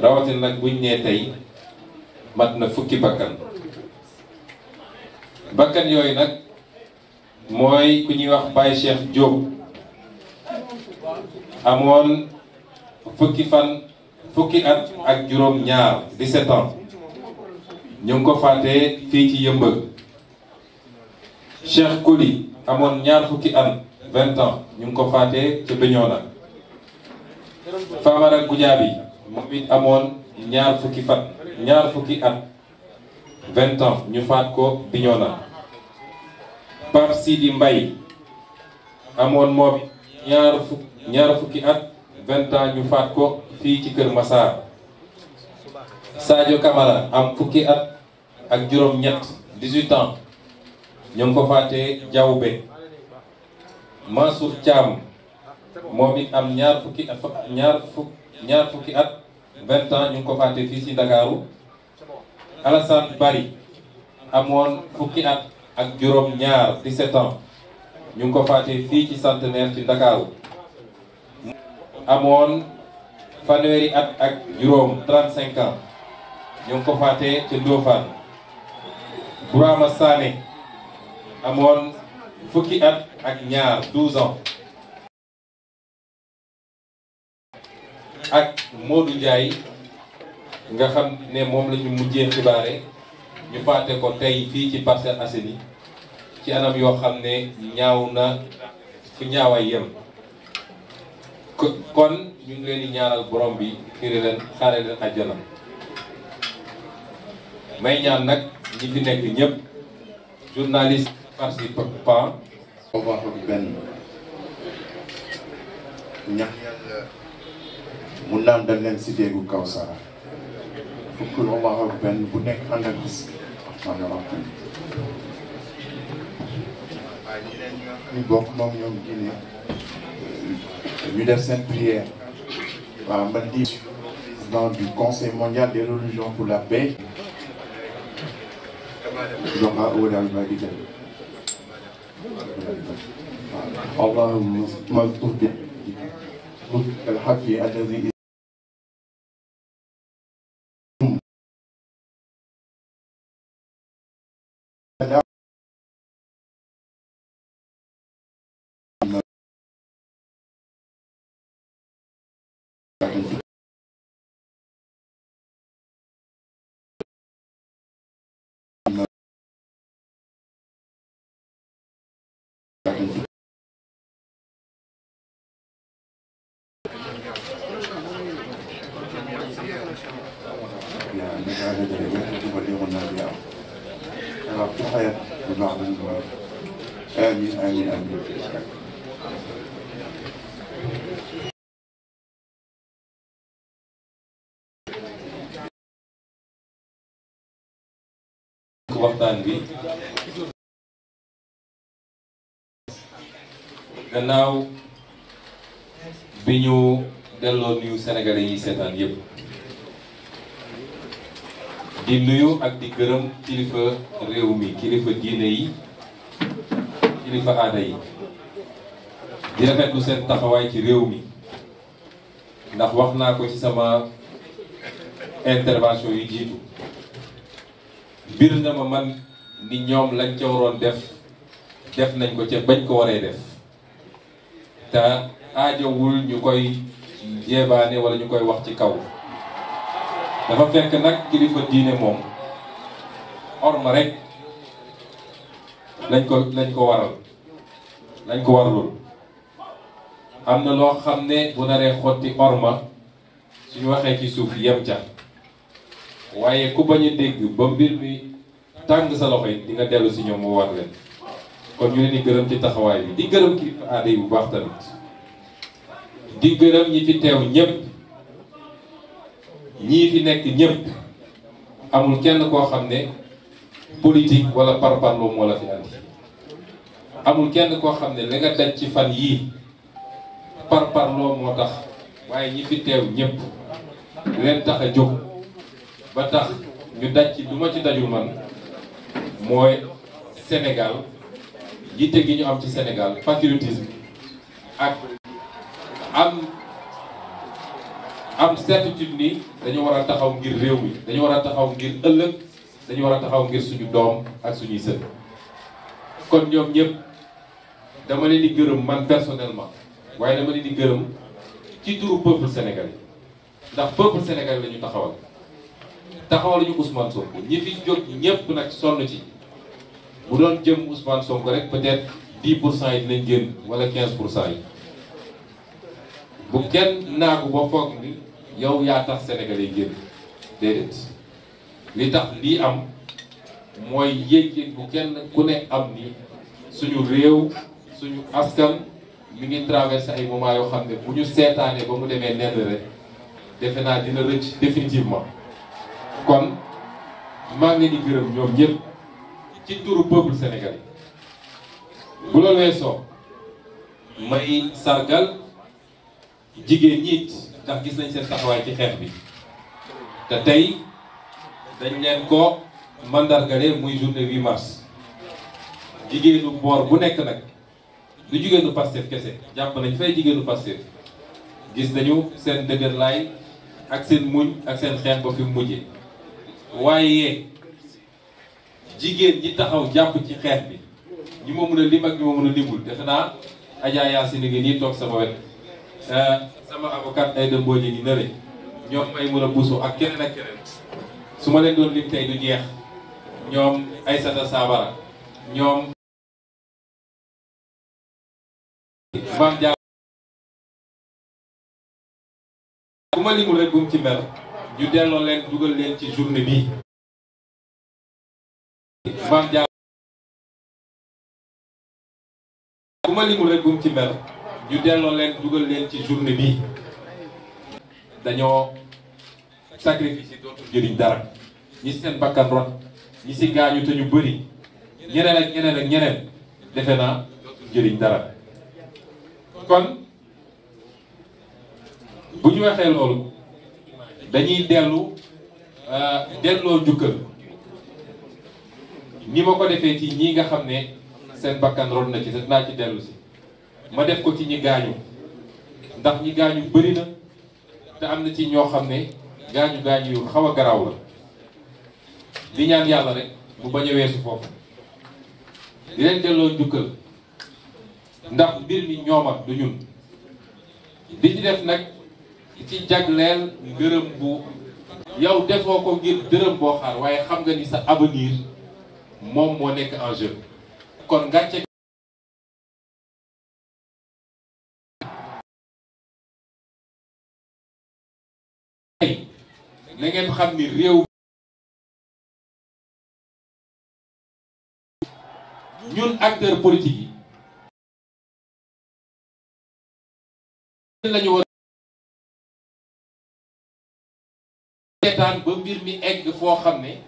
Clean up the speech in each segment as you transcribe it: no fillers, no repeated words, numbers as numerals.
rawatina nag buñ nee tey mat na fukki bakkan yooyu nag mooy ku ñuy wax Baye Cheikh Diop amoon fukki at ak juróom ñaar 17 ans ñu ngi ko faatee fii ci Yëmbël. Cheikh Koli amoon ñaar fukki at 20 ans ñu ngi ko faatee ca Bignona. Famara Goudiaby moom it amoon ñaar fukki at 20 ans ñu faat ko Bignona. Pape Sidi Mbaye amoon moom ñaar fukki at 20 ans ñu faat ko fii ci Kër Massar. Sadio Camara am fukki at ak juróom ñett 18 ans ñu ngi ko faatee Diaoubé. Mansour Thiam moom it am ñaar fukki at 20 ans ñu ngi ko faatee fii ci Ndakaaru. Alassane Bari amoon fukki at ak juróom ñaar 17 ans ñu ngi ko faatee fii ci Centenaire ci Ndakaaru. amoon fanweeri at ak juróom 35 ans ñu ngi ko faatee ci Ndofane. Bourama Sané amoon fukki at ak ñaar 12 ans. ak Modou Ndiaye nga xam ne moom la ñu mujjee xibaare ñu faate ko tey fii ci Parcelles Assainies ci anam yoo xam ne ñaaw na fu ñaawaay yem. kon ñu ngi leen di ñaanal borom bi xiri leen xaare leen àjjana. may ñaan nag ñi fi nekk ñëpp journaliste participant wax benn ñax yàlla mun naam dañ leen si déegu Kawsara fukk wax benn bu nekk ànd ak bis waaye ñeneen ñi nga xam ni bokk moom ñoom Guinée ñu def seen prière waaw man di président du Conseil mondial des religions pour la paix joxa wóoral ba di dem اللهم ملطف الحق الذي آمين آمين آمين. waxtaan bi gannaaw bi ñu delloo nuyu sénégalais yi seetaan yépp di nuyu ak di gërëm kilifa réew mi kilifa diine yi kilifa aada yi di rafetlu seen taxawaay ci réew mi ndax wax naa ko ci sama intervention yu jiitu bir na ma man ni ñoom lañ ca waroon def nañ ko ca bañ ko waree def te aajowul ñu koy jeebaane wala ñu koy wax ci kaw dafa fekk nag kilifa diine moom orma rek lañ ko waralul am na loo xam ne bu naree xotti orma suñu waxee ci suuf yem ca waaye ku bañ a dégg ba mbir mi tàng sa loxo yi di nga dellu si ñoom mu war leen kon ñu leen di gërëm ci taxawaay bi di gërëm kilifa aada yi bu baax tamit di gërëm ñi fi teew ñépp ñii fi nekk ñépp amul kenn koo xam ne politique wala parparloo moo la fi andi amul kenn koo xam ne li nga daj ci fan yii parparloo moo tax waaye ñi fi teew ñépp leen tax a jóg ba tax ñu daj ci du ma ci dajul man mooy Sénégal yitte gi ñu am ci Sénégal patriotisme ak am certitude ni dañu war a taxaw ngir réew mi, dañu war a taxaw ngir ëllëg, dañu war a taxaw ngir suñu doom ak suñuy sët. kon ñoom ñëpp dama leen di gërëm man personnellement, waaye dama leen di gërëm ci turu peuple sénégalais, ndax peuple sénégalais la ñu taxawal ñu Ousmane Sonko. ñi fi jóg ñëpp nag sonn ci, bu doon jëm Ousmane Sonko rek peut-être 10% yi dinañ génn wala 15% yi. bu kenn naagu ba foog ni yow yaa tax sénégalais yi génn, déedéet. li tax lii am mooy yéeg bu kenn ku ne am ni suñu réew, suñu askan mi ngi traversé ay moments yoo xam ne bu ñu seetaanee ba mu demee nenn rek defe naa dina rëcc définitivement. kon maa ngi leen di gërëm ñoom ñëpp ci turu peuple sénégalais. bu loolu weesoo may sargal jigéen ñiit, ndax gis nañ seen taxawaay ci xeex bi te tey dañ leen ko mandargale muy journée 8 mars. jigéenu boor bu nekk nag, du jigéenu Pastef kese, jàpp nañ fay jigéenu Pastef, gis nañu seen dëgër laay ak seen muñ ak seen xeex ba fi mu mujjee. waaye jigéen ñi taxaw jàpp ci xeex bi, ñi ma mën a lim ak ñi ma mën a limul, defe naa Adja Yacine ngi nii toog sama wet, sama avocat ay dëmboo ji ni nële, ñoom ay mën a buusu ak keneen ak keneen, su ma leen doon lim tey du jeex. ñoom Aïssata Sabara, ñoom Mame Diallo, bu ma limul rek bu mu ci mel, ñu delloo leen dugal leen ci journée bi. Mame Diallo, bu ma limul rek bu mu ci mel, ñu delloo leen dugal leen ci journée bi. dañoo sacrifice dootul jëriñ dara, ñi seen bakkan rot, ñi si gaañu te ñu bëri, ñeneen ak ñeneen ak ñeneen, defe naa dootul jëriñ dara. kon bu ñu waxee loolu dañuy delloo jukkal ni ma ko defee ci ñi nga xam ne seen bakkan rot na ci, te dinaa ci dellu si. ma def ko ci ñi gaañu, ndax ñi gaañu bëri na, te am na ci ñoo xam ne gaañu yu xaw a garaaw la. di ñaan yàlla rek mu bañ a weesu foofu, di leen delloo njukkal, ndax mbir mi ñooma du ñun. di ci def nag ci jagleel ngërëm bu yow defoo ko ngir dërëm boo xaar, waaye xam nga ni sa avenir moom moo nekk en jeu. kon gàcce na ngeen xam ni réew ñun acteurs politiques yi lañu war seetaan ba mbir mi egg foo xam ne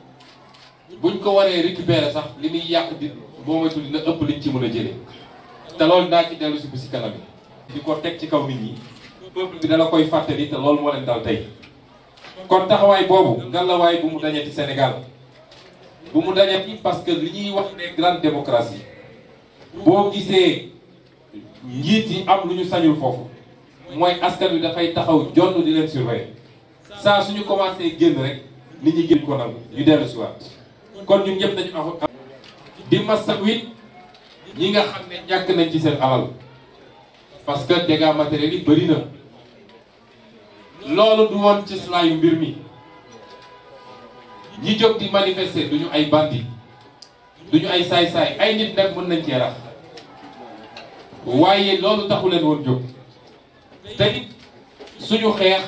buñ ko waree récupérer sax li muy yàq di boo moytu dina ëpp liñ ci mën a jëlee. te loolu naa ci dellu si bu si kanam yi di ko teg ci kaw nit ñi, peuple bi dala koy fàttali, te loolu moo leen dal tey. kon taxawaay boobu ngalawaay bu mu dañati Sénégal, bu mu dañati, parce que li ñuy wax ne grande démocratie, boo gisee njiit yi am lu ñu sañul foofu, mooy askan wi dafay taxaw jonn di leen surveiller. saa suñu commencé génn rek nit ñi génn ko nangu ñu dellu si waat. kon ñun ñëpp dañu am di masawu it ñi nga xam ne ñàkk nañ ci seen alal, parce que dégâts matériels yi bëri na. loolu du woon ci slaayu mbir mi. ñi jóg di manifester duñu ay bandits, duñu ay saay-saay, ay nit nag mën nañ cee rax, waaye loolu taxu leen woon jóg. te it suñu xeex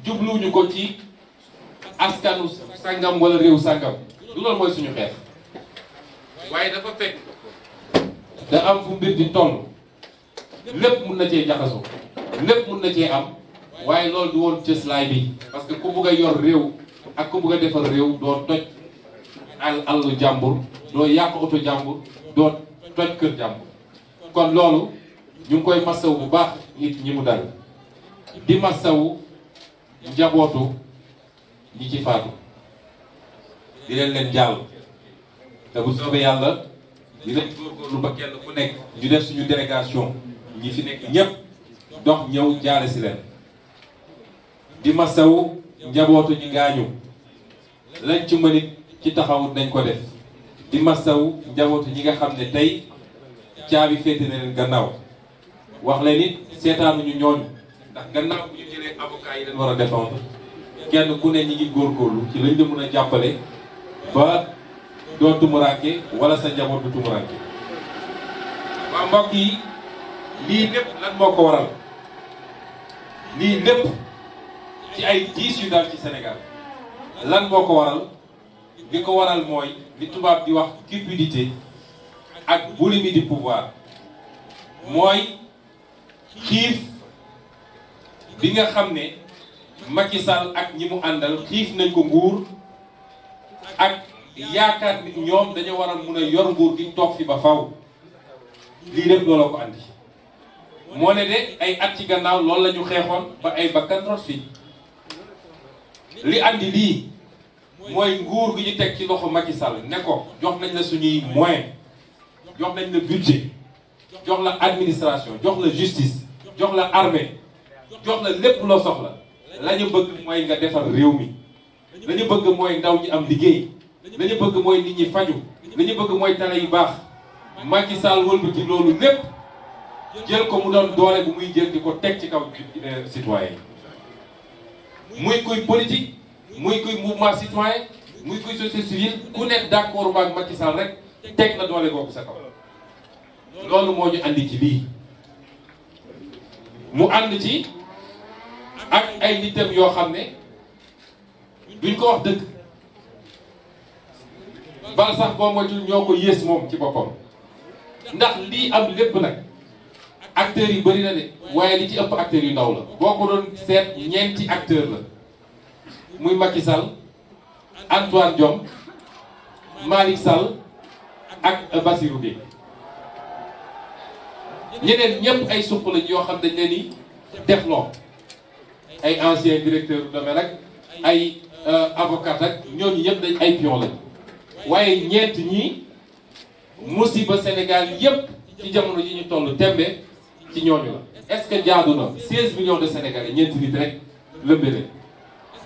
jubluwuñu ko ci askanu sangam wala réew sangam, du loolu mooy suñu xeex. waaye dafa fekk da am fu mbir di toll, lépp mun na cee jaxasoo, lépp mun na cee am, waaye loolu du woon cëslaay bi. parce que ku bugg a yor réew ak ku bugg a defar réew doo toj àllu jàmbur, doo yàq oto jàmbur, doo toj kër jàmbur. kon loolu ñu ngi koy masawu bu baax nit ñi mu dal, di masawu njabootu ñi ci faatu, di leen jàll. te bu soobee yàlla di leen góorgóorlu ba kenn ku nekk ñu def suñu délégation ñi fi nekk ñépp dox ñëw jaare si leen. di masawu njabootu ñi gaañu lañ ci mënit ci taxawut nañ ko def di masawu njabootu ñi nga xam ne tey caabi féete na leen gannaaw wax leen it seetaanuñu ñooñu ndax gannaaw bu ñu jëlee avocat yi leen war a défendre kenn ku ne ñi ngi góorgóorlu ci lañ la mën a jàppale ba doo tumuraanke wala sa njaboot du tumuraanke. waa mbokk yi lii lépp lan moo ko waral lii lépp ci ay diis yu dal ci Sénégal lan moo ko waral li ko waral mooy li tubaab di wax cupidité ak boulimie du pouvoir mooy xiif bi nga xam ne Macky Sall ak ñi mu àndal xiif nañ ko nguur ak yaakaar nit ñoom dañoo war a mun a yor nguur gi toog fi ba faw lii lépp looloo ko andi moo ne de ay at ci gannaaw loolu la ñu xeexoon ba ay bakkan rot fi li andi lii mooy nguur gi ñu teg ci loxo Macky Sall ne ko jox nañ la suñuy moyen jox nañ la budget jox la administration jox la justice jox la armée jox la lépp loo soxla la ñu bëgg mooy nga defar réew mi la ñu bëgg mooy ndaw ñi am liggéey la ñu bëgg mooy nit ñi faju la ñu bëgg mooy tale yu baax Macky Sall wëlbati loolu lépp jël ko mu doon doole bu muy jël di ko teg ci kaw citoyen yi muy kuy politique muy kuy mouvement citoyen muy kuy société civile ku nekk d'accord ak Macky Sall rek teg na doole googu sa kaw loolu moo ñu andi ci lii mu ànd ci ak ay nitam yoo xam ne duñ ko wax dëgg bal sax boo moytul ñoo ko yées moom ci boppam ndax lii am lépp nag acteurs yi bëri na de waaye li ci ëpp acteurs yu ndaw la boo ko doon seet ñeenti acteur la muy Macky Sall Antoine Diome Malick Sall ak Bassirou Gueye ñeneen ñëpp ay suq lañ yoo xam dañ leen di def loo ay ancien directeur du domaine ak ay avocat ak ñooñu yëpp dañ ay pion lañ waaye ñeent ñii musiba Sénégal yëpp ci jamono ji ñu toll tembe ci ñooñu la est-ce que jaadu na 16 millions de Sénégalais ñeenti nit rek lëmbëre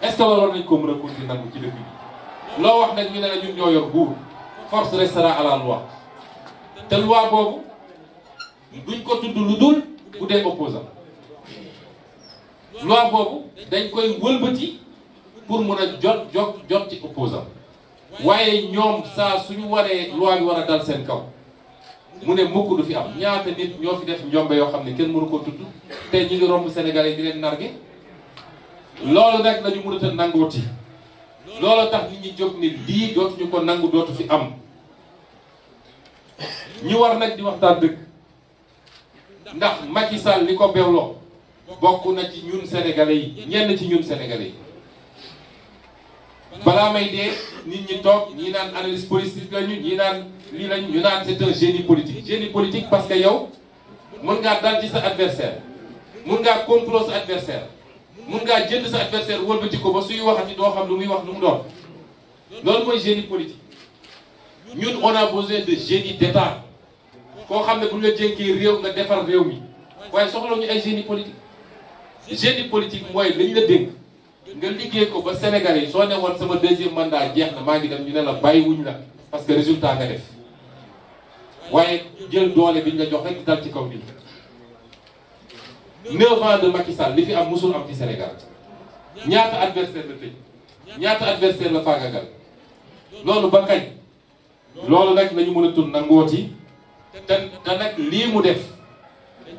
est-ce que waroon nañ ko mën a continuer nangu ci dëkk bi loo wax nag ñu ne la ñun ñoo yor buur force restera à la loi te loi boobu duñ ko tudd lu dul bu dee opposant loi boobu dañ koy wëlbati pour mën a jot ci opposant waaye ñoom saa suñu waree loi bi war a dal seen kaw mu ne mukk du fi am ñaata nit ñoo fi def njombe yoo xam ne kenn mënu ko tudd te ñi ngi romb Sénégalais yi di leen narge loolu nag lañu mënut a nangooti loolu tax nit ñi jóg ne lii dootuñu ko nangu dootu fi am ñu war nag di waxtaan dëgg ndax Macky Sall li ko bewloo bokk na ci ñun Sénégalais yi ñenn ci ñun Sénégalais yi balaa may dee nit ñi toog ñii naan analyse politique lañu ñii naan lii lañu ñu naan c'est un génie politique parce que yow mën ngaa dal ci sa adversaire mën ngaa complot sa adversaire mën ngaa jënd sa adversaire wëlbati ko ba suy waxati doo xam lu muy wax lu mu doon loolu mooy génie politique ñun on a besoin de génie d'état koo xam ne bu ñu la jénkee réew nga defar réew mi waaye soxla ñu ay génie politique mooy lañ la dénk nga liggéey ko ba Sénégal yi soo ne woon sama deuxième mandat jeex na maa ngi dem ñu ne la bàyyiwuñ la parce que résultat nga def waaye jël doole bi ñu la jox rek dal ci kaw bi 9 ans de Macky Sall li fi am musul am ci Sénégal ñaata adversaire la tëj ñaata adversaire la faagagal loolu ba kañ loolu nag lañu mën a tur nangooti te nag lii mu def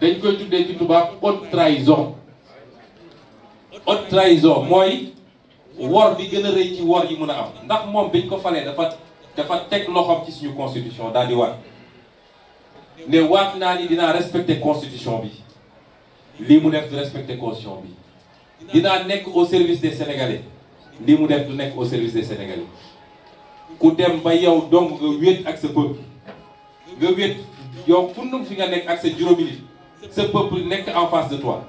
dañ koy tuddee ci tubaab haute trahison haute trahison mooy wor bi gën a rëy ci wor yi mën a am ndax moom biñ ko falee dafa teg loxoom ci suñu constitution daal di waat ne waat naa ni dinaa respecter constitution bi lii mu def du respecter constitution bi dinaa nekk au service des Sénégalais lii mu def du nekk au service des Sénégalais ku dem ba yow dong nga wéet ak sa peuple nga wéet yow fundum fi nga nekk ak sa juróomi nit sa peuple nekk en face de toi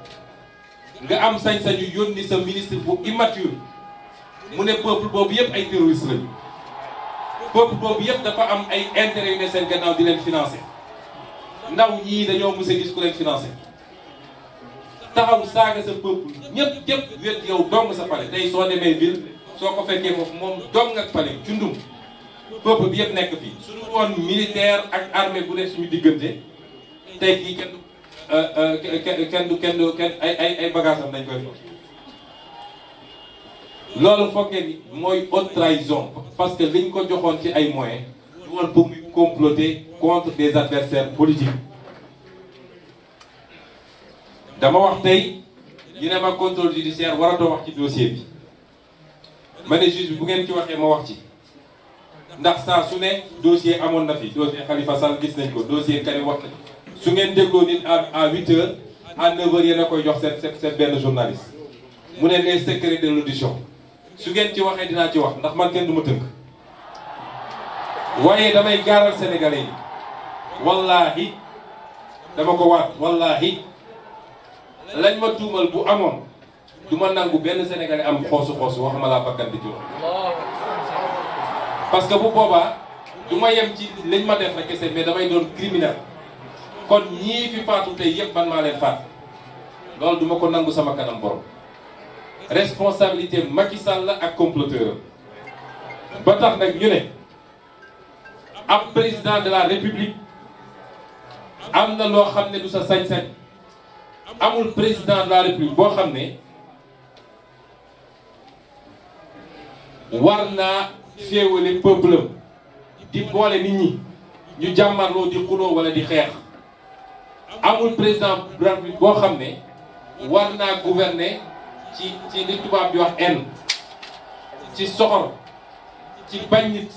nga am sañ-sañu yónni sa ministre bu immature mu ne peuple boobu yëpp ay terroristes lañu peuple boobu yëpp dafa am ay intérêt yu ne seen gannaaw di leen financer ndaw ñii dañoo mës a gis ku leen financer taxaw saaga sa peuple ñëpp wét yow dong sa pale tey soo demee ville soo ko fekkee foofu moom dong ak pale cundum peuple bi yëpp nekk fii suñu woon militaire ak armée bu nekk suñu diggante tey kii kenn ay bagages am dañ koy fa loolu foog ngeen ni mooy haute trahison parce que liñ ko joxoon ci ay moyens du woon pour muy comploter contre des adversaires politiques dama wax tey ñu ne ma contrôle judiciaire waratoo wax ci dossier bi ma ne juge bi bu ngeen ci waxee ma wax ci ndax saa su ne dossier amoon na fi dossier Khalifa Sall gis nañ ko dossier Karim wax na su ngeen dégloo nit à 8 heures à 9 heures yéen a koy jox seen benn journaliste mu ne les secrets de l'audition su ngeen ci waxee dinaa ci wax ndax man kenn du ma tënk waaye damay gaaral sénégalais yi wallaahi dama ko waat wallaahi lañ ma tuumal bu amoon du ma nangu benn sénégalais am xoosu waxuma laa bakkan di ci wax parce que bu boobaa du ma yem ci lañ ma def rek kese mais damay doon criminel kon ñii fi faatu tey yëpp man maa leen faat loolu du ma ko nangu sama kanam borom responsabilité Macky Sall la ak comploteur ba tax nag ñu ne ab président de la république am na loo xam ne du sa sañ-sañ amul président de la république boo xam ne war naa féewale peuple di boole nit ñi ñu jàmmarloo di xuloo wala di xeex amul président de la république boo xam ne war naa gouverner ci li tubaab di wax haine ci soxor ci bañ nit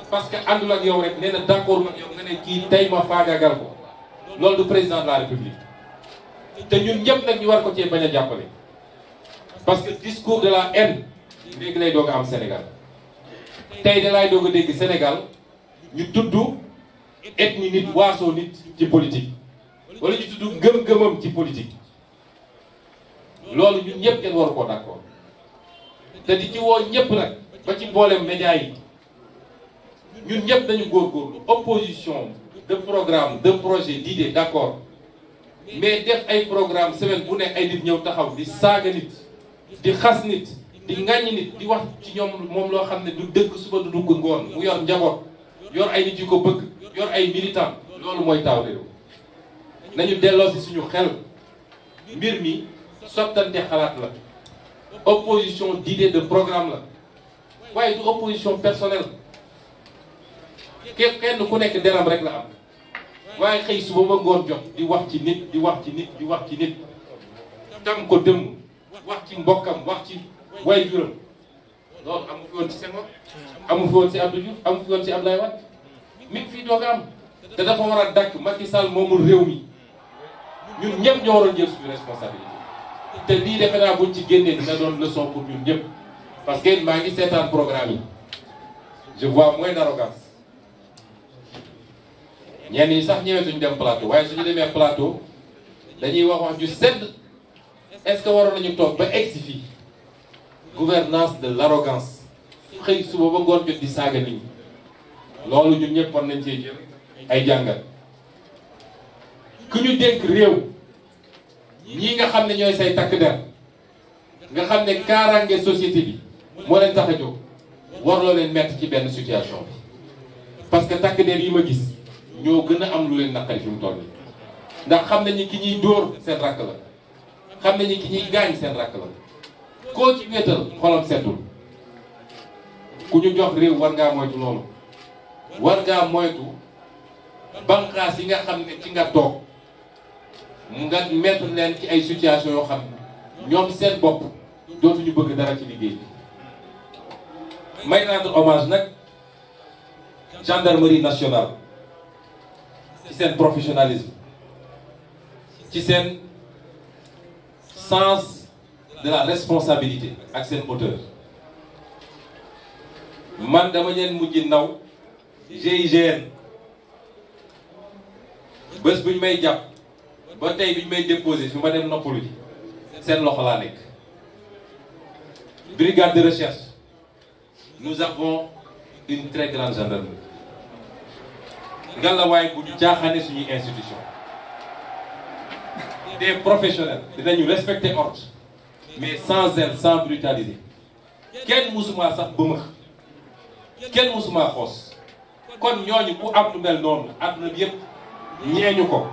parce que àndul ak yow rek nee na d'accord ak yow nga ne kii tey ma faagaagal ko loolu du président de la république te ñun ñëpp nag ñu war ko cee bañ a jàppale parce que discours de la haine léegi lay doog a am Sénégal tey da lay doog a dégg Sénégal ñu tudd ethnie nit waasoo nit ci politique wala ñu tudd ngëm-ngëmam ci politique loolu ñun ñëpp kenn waru ko d'accord te di ci woo ñëpp nag ba ci mboolem média yi ñun ñëpp dañu góorgóorlu opposition de programme de projet d'idée d'accord mais def ay programme semaine bu nekk ay nit ñëw taxaw di saaga nit di xas nit di ŋàññi nit di wax ci ñoom moom loo xam ne du dëkk suba du dugg ngoon mu yor njaboot yor ay nit yu ko bëgg yor ay militant loolu mooy taw réew nañu delloo si suñu xel mbir mi sottante xalaat la opposition d'idée de programme la waaye du opposition personnelle kenn ku nekk deram rek la am waaye xëy suba ba ngoon jot di wax ci nit di wax ci nit di wax ci nit tam ko dëmm wax ci mbokkam wax ci way juram loolu amu fi woon ci Senghor amu fi woon ci Abdou Diouf amu fi woon ci Abdoulaye Wade mi ngi fii doog a am te dafa war a dakk Macky Sall moomul réew mi ñun ñëpp ñoo waroon jël suñu responsabilité te lii defe naa buñ ci génnee dina doon leçon pour ñun ñëpp parce que maa ngi seetaan programme yi je vois moins d'arrogance ñenn ñi sax ñëwetuñu dem plateau waaye suñu demee plateau dañuy wax ju sedd est-ce que waroon nañu toog ba egsi fii gouvernance de l'arrogance xëy suba ba ngoon jot di saaga nit ñi loolu ñun ñëpp war nañ cee jël ay jàngat ku ñu dénk réew ñii nga xam ne ñooy say takk der nga xam ne kaaraange société bi moo leen tax a jóg warloo leen mettre ci benn situation bi parce que takk der yi ma gis ñoo gën a am lu leen naqari fi mu toll nii ndax xam nañu ki ñuy dóor seen rakk la xam nañu ki ñuy gaañ seen rakk la koo ci wéetal xolam setul ku ñu jox réew war ngaa moytu loolu war ngaa moytu banqaas yi nga xam ne ci nga toog nga mettre leen ci ay situation yoo xam ne ñoom seen bopp dootuñu bëgg dara ci liggéey bi may rendre hommage nag gendarmerie nationale ci seen professionnalisme ci seen sens de la responsabilité ak seen hauteur man dama leen mujj naw GIGN bés bu ñu may jàpp ba tey bi ñu may déposé fi ma dem noppalu ji seen loxo laa nekk brigade de recherche nous avons une très grande gendarmerie ngallaawaay bu ñu jaaxaane suñuy institution des professionnels dinañu respecter ordre mais sans zèle sans brutaliser kenn musuma sax bëmëx kenn musuma xoos kon ñooñu ku am lu mel noonu àdduna bi yëpp ñeeñu ko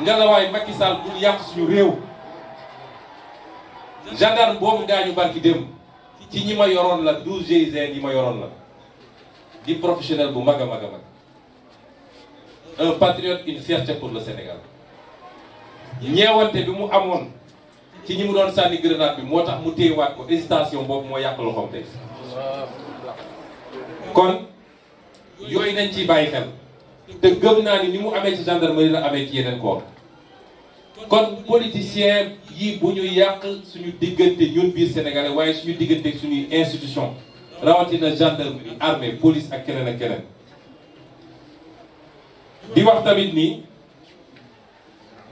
nga la waay Macky Sall bul yàq suñu réew. gendarme boobu gaañu barki démb ci ñi ma yoroon la 12 GIGN yi ma yoroon la di professionnel bu mag a mag a mag un patriote, une fierté pour le Sénégal ñeewante bi mu amoon ci ñi mu doon sànni grenade bi moo tax mu téyewaat ko hésitation boobu moo yàq loxoom tey kon yooyu nañ ciy bàyyi xel te gëm naa ni mu amee ci gendarmerie la amee ci yeneen corps kon politicien yi bu ñu yàq suñu diggante ñun biir sénégalais waaye suñu diggante ak suñuy institution rawatina gendarmerie armée police ak keneen ak keneen di wax tamit ni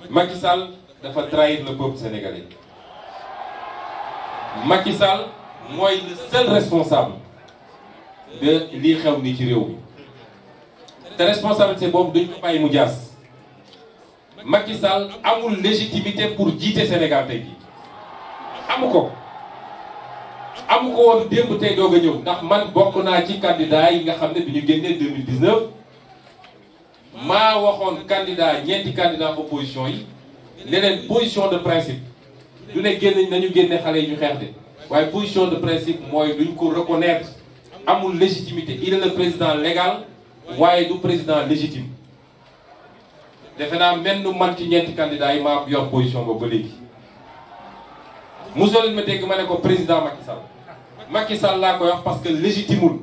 Macky Sall dafa trahir le peuple sénégalais Macky Sall mooy le seul responsable de lii xew nii ci réew mi te responsabilité boobu dañ ko bàyyi mu jaas Macky Sall amul légitimité pour jiite Sénégal tey jii amu ko woon démb tey doog a ñëw ndax man bokk naa ci candidat yi nga xam ne bi ñu génnee 2019 maa waxoon candidat ñeenti candidat opposition yi ne leen position de principe du ne génn nañu génne xale yi ñu xeex de waaye position de principe mooy duñ ko reconnaître amul légitimité il est le président légal waaye du président légitime defe naa mel nu man ci ñeenti candidats yi maa yor position boobu ba léegi mosoo leen ma dégg ma ne ko président Macky Sall laa koy wax parce que légitimul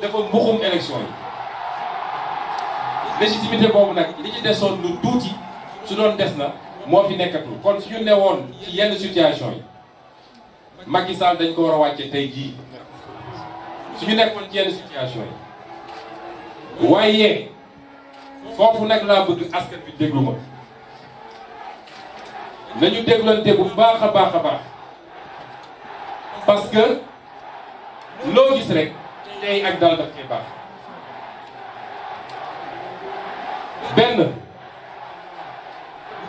dafa mbuxum élection yi légitimité boobu nag li ci desoon lu tuuti su doon des na moo fi nekkatul kon suñu newoon ci yenn situation yi Macky Sall dañ ko war a wàcce tey jii suñu nekkoon ci yenn situation yi waaye foofu nag laa bëgg askan bi déglu ma nañu déglante bu baax a baax a baax parce que loo gis rek tey ak dal daf cee baax benn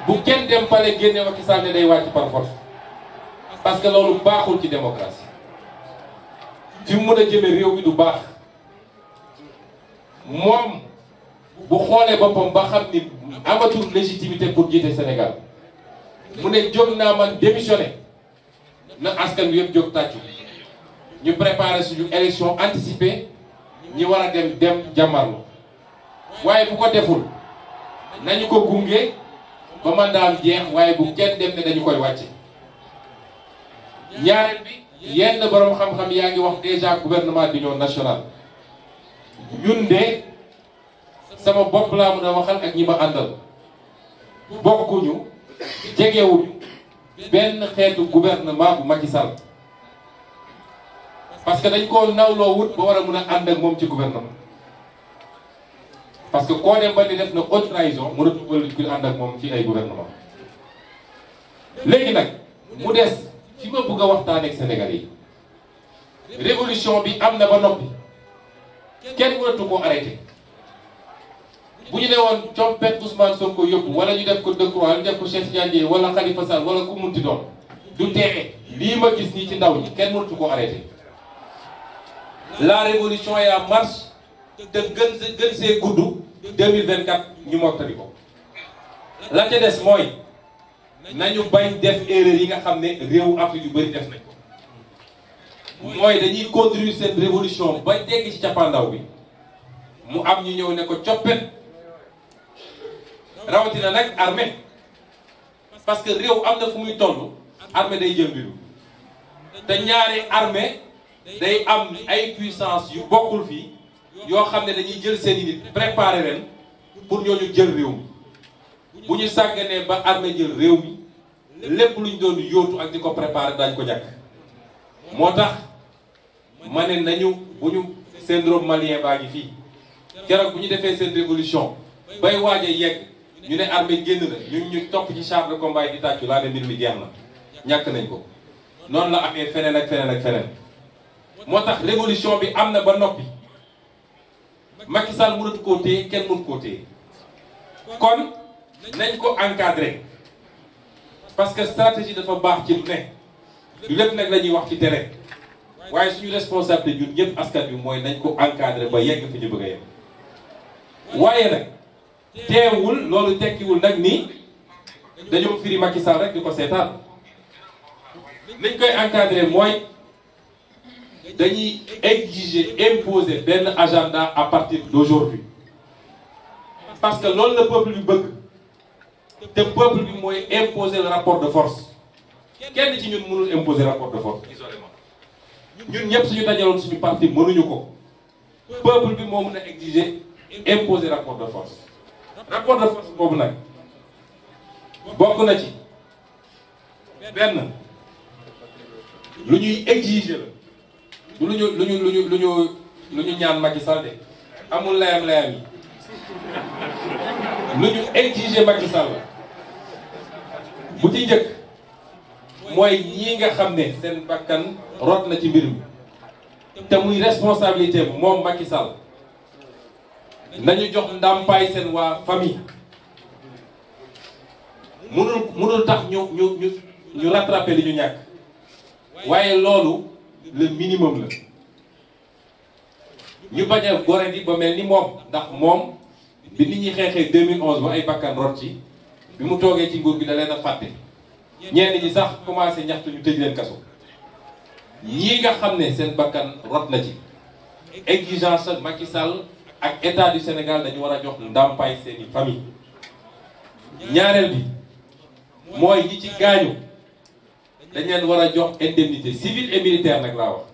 bu kenn dem pale génne Macky Sall ne day wàcc par force parce que loolu baaxul ci démocratie fi mu mën a jëme réew mi du baax moom bu xoolee boppam ba xam ni amatul légitimité pour jiite Sénégal mu ne jóg naa man démissionné na askan wi yëpp jóg tàccu ñu préparé suñu élection anticipée ñi war a dem jàmmarlu waaye bu ko deful nañu ko gunge ba mandaam jeex waaye bu kenn dem ne dañu koy wàcce ñaareel bi yenn borom xam-xam yaa ngi wax déjà gouvernement d'union nationale ñun de sama bopp laa mën a waxal ak ñi ma àndal bokkuñu jegewuñu benn xeetu gouvernement bu Macky Sall parce que dañ koo nawloo wut ba war a mën a ànd ak moom ci gouvernement parce que koo dem ba ni def na haute trahison mën a dugal ku ànd ak moom ci ay gouvernement léegi nag mu des fi ma bëgg a waxtaan ak Sénégalais yi révolution bi am na ba noppi kenn mënatu koo arrêté bu ñu ne woon compet Ousmane Sonko yóbbu wala ñu def ko Decroix wala ñu def ko Cheikh Tidiane Dièye wala Khalifa Sall wala ku munti doon du tee lii ma gis nii ci ndaw ñi kenn mënatu koo arrêté la révolution est en marche te gën see gudd 2024 ñu mottali ko la ca des mooy nañu bañ def erreur yi nga xam ne réewu Afrique yu bëri def nañ ko mooy dañuy conduire seen révolution ba dégg ci cappaandaw bi mu am ñu ñëw ne ko coppet rawatina nag armée parce que réew am na fu muy toll armée day jël mbiru te ñaari armée day am ay puissance yu bokkul fii yoo xam ne dañuy jël seen i nit préparer ren pour ñooñu jël réew mi bu ñu sàgganee ba armée jël réew mi lépp luñ doon yóotu ak di ko préparer daañ ko ñàkk moo tax ma ne nañu bu ñu syndrome malien baa ngi fii keroog bu ñu defee seen révolution bay waaj a yegg ñu ne armée génn na ñu topp ci char de combat yi di tàccu laa ne mbir mi jeex na ñàkk nañ ko noonu la amee feneen ak feneen ak feneen moo tax révolution bi am na ba noppi Macky Sall mënatu koo téye kenn mënut koo téye kon nañ ko encadré parce que stratégie dafa baax ci lu ne du lépp nag la ñuy wax ci télé waaye suñu responsabilité ñun ñëpp askan bi mooy nañ ko encadrer ba yegg fi ñu bëgg a yegg waaye nag teewul loolu tekkiwul nag ni dañoo firi Macky Sall rek di ko seetaan nañ koy encadrer mooy dañuy exiger imposer benn agenda à partir d'aujourd'hui parce que loolu la peuple bi bëgg te peuple bi mooy imposer le rapport de force kenn ci ñun mënul imposer rapport de force isolément ñun ñëpp suñu dajaloon suñu parti mënuñu ko peuple bi moo mën a exiger imposer rapport de force boobu nag bokk na ci benn lu ñuy exiger la du lu ñu ñaan Macky Sall de amul layam yi lu ñu exiger Macky Sall bu ci njëkk mooy ñii nga xam ne seen bakkan rot na ci mbir mi te muy responsabilité bu moom Macky Sall nañu jox ndàmpaay seen waa famille mënul tax ñu rattraper li ñu ñàkk waaye loolu le minimum la ñu bañ a gore di ba mel ni moom ndax moom bi nit ñi xeexee 2011 ba ay bakkan rot ci bi mu toogee ci nguur gi da leen a fàtte ñenn ñi sax commencé ñaxtu ñu tëj leen kaso ñii nga xam ne seen bakkan rot na ci exigence ak Macky Sall ak état du Sénégal dañu war a jox ndàmpaay seeni famille ñaareel bi mooy ñi ci gaañu dañ leen war a jox indemnité civile et militaire nag laa wax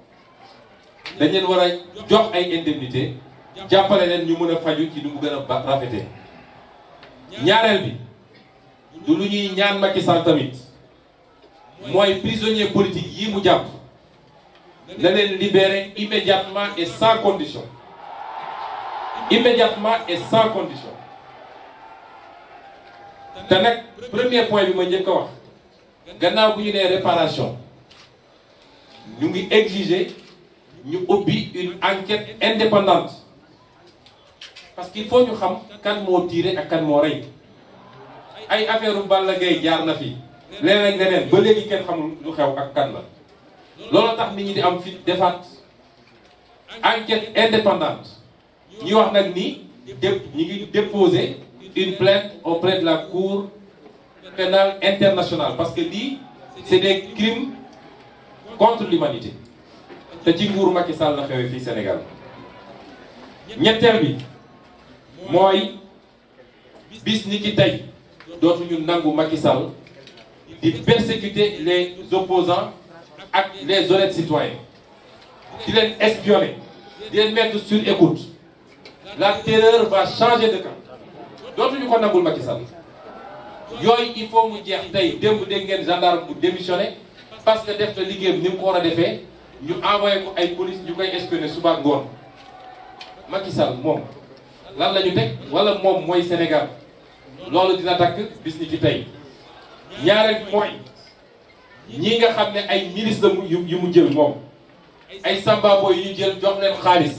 dañ leen war a jox ay indemnité jàppale leen ñu mën a faju ci nu mu gën a rafete ñaareel bi du lu ñuy ñaan Macky Sall tamit mooy prisonnier politique yi mu jàpp na leen libérer immédiatement et sans condition te nag premier point bi ma njëkk a wax gannaaw bu ñu nee réparation ñu ngi exiger ñu ubbi une enquête indépendante parce qu'il faut ñu xam kan moo tiré ak kan moo rey ay affaire Balla Gaye jaar na fi leneen ak leneen ba léegi kenn xamul lu xew ak kan la loolu tax nit ñi di am fi defaat enquête indépendante ñi wax nag ni ñi ngi déposer une plainte auprès de la Cour pénale internationale parce que lii c'est des crimes contre l'humanité te ci nguuru Macky Sall la xewee fii Sénégal ñetteel bi mooy bis ni ki tey dootuñu nangu Macky Sall di persécuter les opposants ak les honnêtes citoyens di leen espionner di leen mettre sur écoute la terreur va changer de camp dootuñu ko nangul Macky Sall yooyu il faut mu jeex tey démb dégg ngeen gendarme bu démissionné parce que def na liggéeyam ni mu ko war a defee ñu envoyé ko ay police ñu koy espionner suba ngoon Macky Sall moom lan la ñu teg wala moom mooy Sénégal loolu dina takk bis ni ci tey ñaareel bi mooy ñii nga xam ne ay ministre yu mu jël moom ay sambabo yu ñu jël jox leen xaalis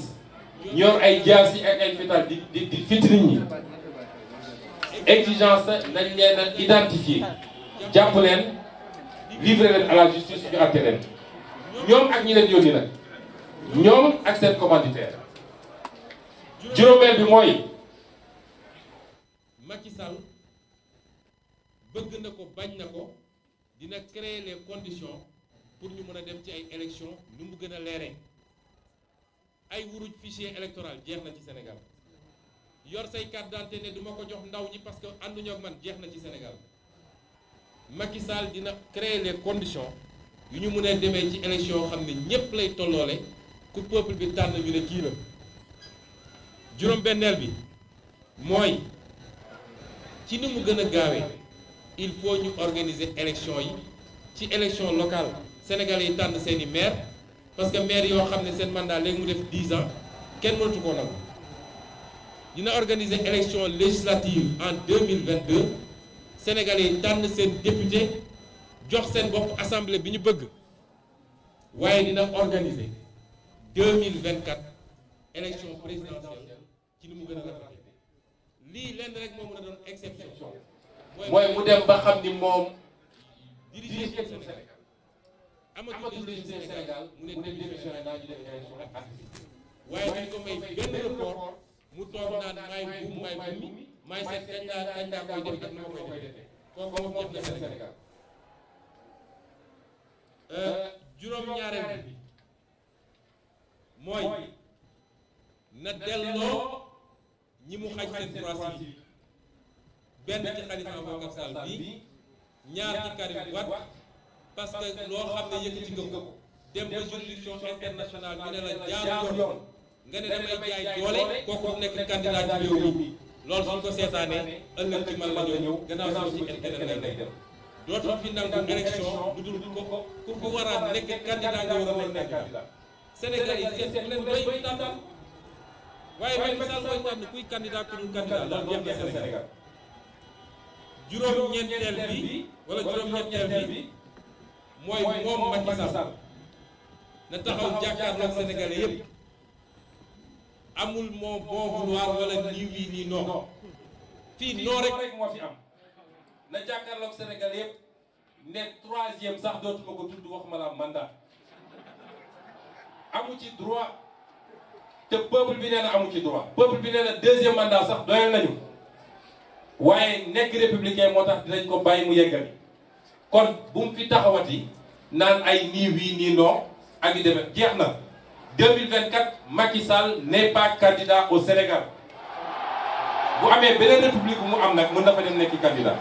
ñor ay jaas yi ak ay fital di fit nit ñi exigence nañ leen a identifier jàpp leen livrer leen à la justice ñu àtte leen ñoom ak ñi leen yónni nag ñoom ak seen commanditaire juróomeel bi mooy Macky Sall bëgg na ko bañ na ko dina créer les conditions pour ñu mën a dem ci ay élections nu mu gën a leeree ay wuruj fichier électoral jeex na ci Sénégal yor say carte d'identité ne du ma ko jox ndaw ñi parce que ànduñoo ak man jeex na ci Sénégal Macky Sall dina créer les conditions yu ñu mën a demee ci élection yoo xam ne ñépp lay tolloole ku peuple bi tànn ñu ne kii la juróom-benneel bi mooy ci ni mu gën a gaawee il faut ñu organiser élection yi ci élection locale sénégalais yi tànn seeni maire parce que maire yoo xam ne seen mandat léegi mu def 10 ans kenn mënatu koo nangu dina organiser élection législative en 2022 sénégalais yi tànn seen député jox seen bopp assemblée bi ñu bëgg waaye dina organiser 2024 élection présidentielle ci ni mu gën a rafetee lii lenn rek moo mën a doon exception mooy mu dem ba xam ni moom diriger suñu Sénégal amatul législative Sénégal mu ne démissionné naa ñu def élection ak waaye dañ ko may benn report mu toog naan maay buum maay bumi maay seet kañ laa koy def ak na ma koy defee kooku moom jëf na Sénégal. juróom-ñaareel bi mooy na delloo ñi mu xañ seen droit civique benn ci Khalifa Ababacar Sall bi ñaar ci Karim Wade parce que loo xam ne yëkkati nga ko dem ba juridiction internationale ñu ne la jaar yoon nga ne damay jaay doole kooku nekk candidat ci réew mi loolu suñ ko seetaanee ëllëg ci man la ñëw gannaaw si intérêt lay dem dootul fi nangu élection du dul ko ku ko war a nekk candidat nga war a nekk candidat Sénégal yi seet leen doy tànn waaye Macky Sall mooy tànn kuy candidat ku dul candidat loolu jeex na Sénégal. juróom-ñeenteel bi wala juróom-ñeenteel bi mooy moom Macky Sall na taxaw jàkkaarloog Sénégalais yépp amul moo bon vouloir wala nii wii nii non fii non rek moo fi am na jàkkaarloog Sénégalais yépp ne troisième sax dootuma ko tudd wax ma la mandat amu ci droit te peuple bi nee na amu ci droit peuple bi nee na deuxième mandat sax doyal nañu waaye nekk républicain moo tax dinañ ko bàyyi mu yeggali kon bu mu fi taxawati naan ay nii wii nii non ak yu demee jeex na 2024 Macky Sall n'est pas candidat au Sénégal bu amee beneen république bu mu am nag mën na fa dem nekki candidat.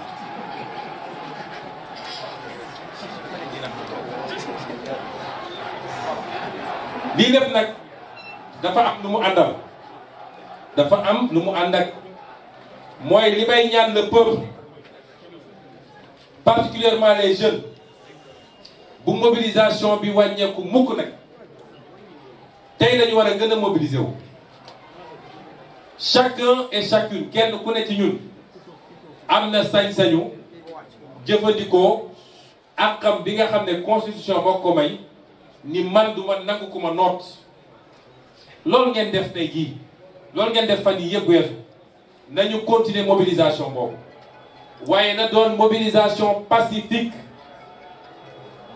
lii lépp nag dafa am lu mu àndal dafa am lu mu ànd ak mooy li may ñaan le peuple particulièrement les jeunes bu mobilisation bi wàññeeku mukk nag tey lañu war a gën a mobiliser wu chacun et chacune kenn ku ne ci ñun am na sañ-sañu jëfandikoo àqam bi nga xam ne constitution moo ko may ni man du ma nangu ku ma noot loolu ngeen def tey jii loolu ngeen def fan yi yëpp weesu nañu continuer mobilisation boobu waaye na doon mobilisation pacifique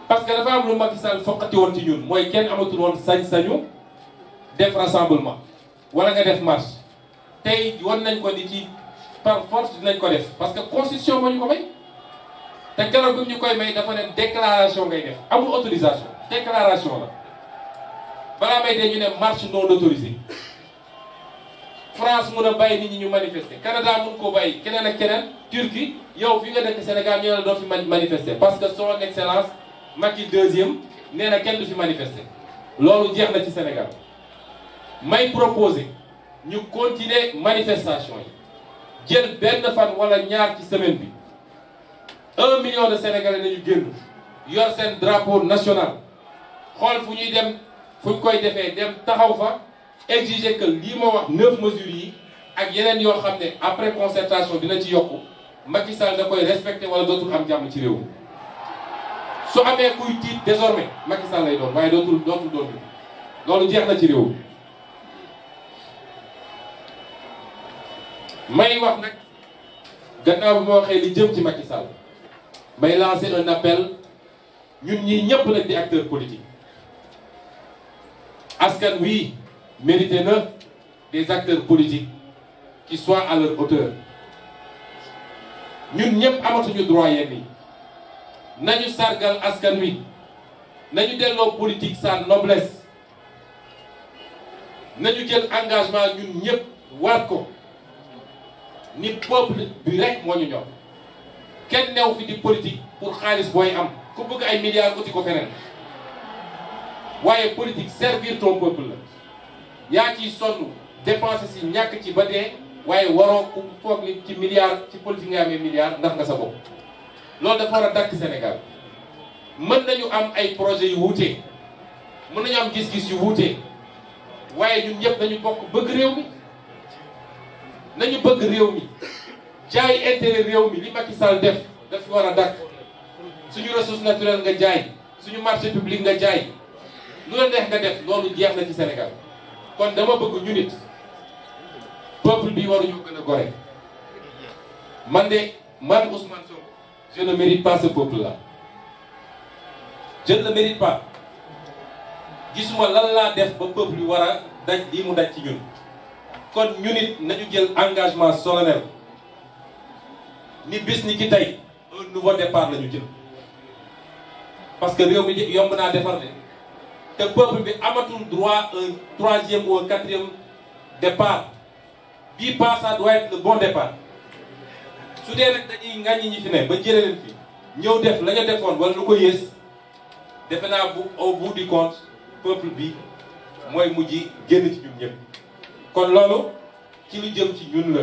parce que dafa am lu Macky Sall foqati woon ci ñun mooy kenn amatul woon sañ-sañu def rassemblement wala nga def marche tey won nañ ko ni ci par force dinañ ko def parce que constitution moo ñu ko may te keroog bi ñu koy may dafa ne déclaration ngay def amul autorisation déclaration la balaa may dee ñu ne marche non autorisée France mun a bàyyi nit ñi ñu manifester Canada mun koo bàyyi keneen ak keneen Turquie yow fi nga dëkk Sénégal ñu ne la doo fi manifester parce que son excellence Macky deuxième nee na kenn du fi manifester loolu jeex na ci Sénégal may proposer ñu continuer manifestation yi jël benn fan wala ñaar ci semaine bi 1 million de Sénégalais nañu génn yor seen drapeau national xool fu ñuy dem fu ñu koy defee dem taxaw fa exiger que lii ma wax 9 mesures yi ak yeneen yoo xam ne après concertation dina ci yokku Macky Sall da koy respecté wala dootul am jàmm ci réew mi su amee kuy tiit désormais Macky Sall lay doon waaye dootul doon loolu jeex na ci réew mi may wax nag gannaaw bi ma waxee li jëm ci Macky Sall may lancer un appel ñun ñii ñëpp nag di acteurs politiques askan wi mérité na des acteurs politiques qui soient à leur hauteur ñun ñëpp amatuñu droit yenn yi nañu sargal askan wi nañu delloo politique sa noblesse nañu jël engagement ñun ñëpp waat ko ni peuple bi rek moo ñu ñor kenn new fi di politique pour xaalis booy am ku bëgg ay milliards uti ko feneen waaye politique servir ton peuple la yaa ciy sonn dépenser si ñàkk ci ba dee waaye waroo ku foog ni ci milliards ci politique nga amee milliards ndax nga sa bopp loolu dafa war a dakk Sénégal mën nañu am ay projets yu wuute mën nañu am gis-gis yu wuute waaye ñun ñëpp dañu bokk bëgg réew mi nañu bëgg réew mi jaay intérêt réew mi li Macky Sall def daf war a dakk suñu ressource naturelle nga jaay suñu marché public nga jaay lu la neex nga def loolu jeex na ci Sénégal kon dama bëgg ñu nit peuple bi waruñu gën a gore man Ousmane Sonko je ne mérite pas ce peuple là je ne le mérite pas gisuma lan laa def ba peuple bi war a daj lii mu daj ci ñun kon ñu nit nañu jël engagement solennel ni bis ni ki tey un nouveau départ la ñu jël parce que réew mi yomb naa defar de te peuple bi amatul droit un troisième ou un quatrième départ bii pas ça doit être le bon départ su dee nag dañuy ŋàññi ñi fi ne ba jëlee leen fi ñëw def la ñu defoon wala lu ko yées defe naa bu au bout du compte peuple bi mooy mujj génn ci ñun ñëpp kon loolu ci lu jëm ci ñun la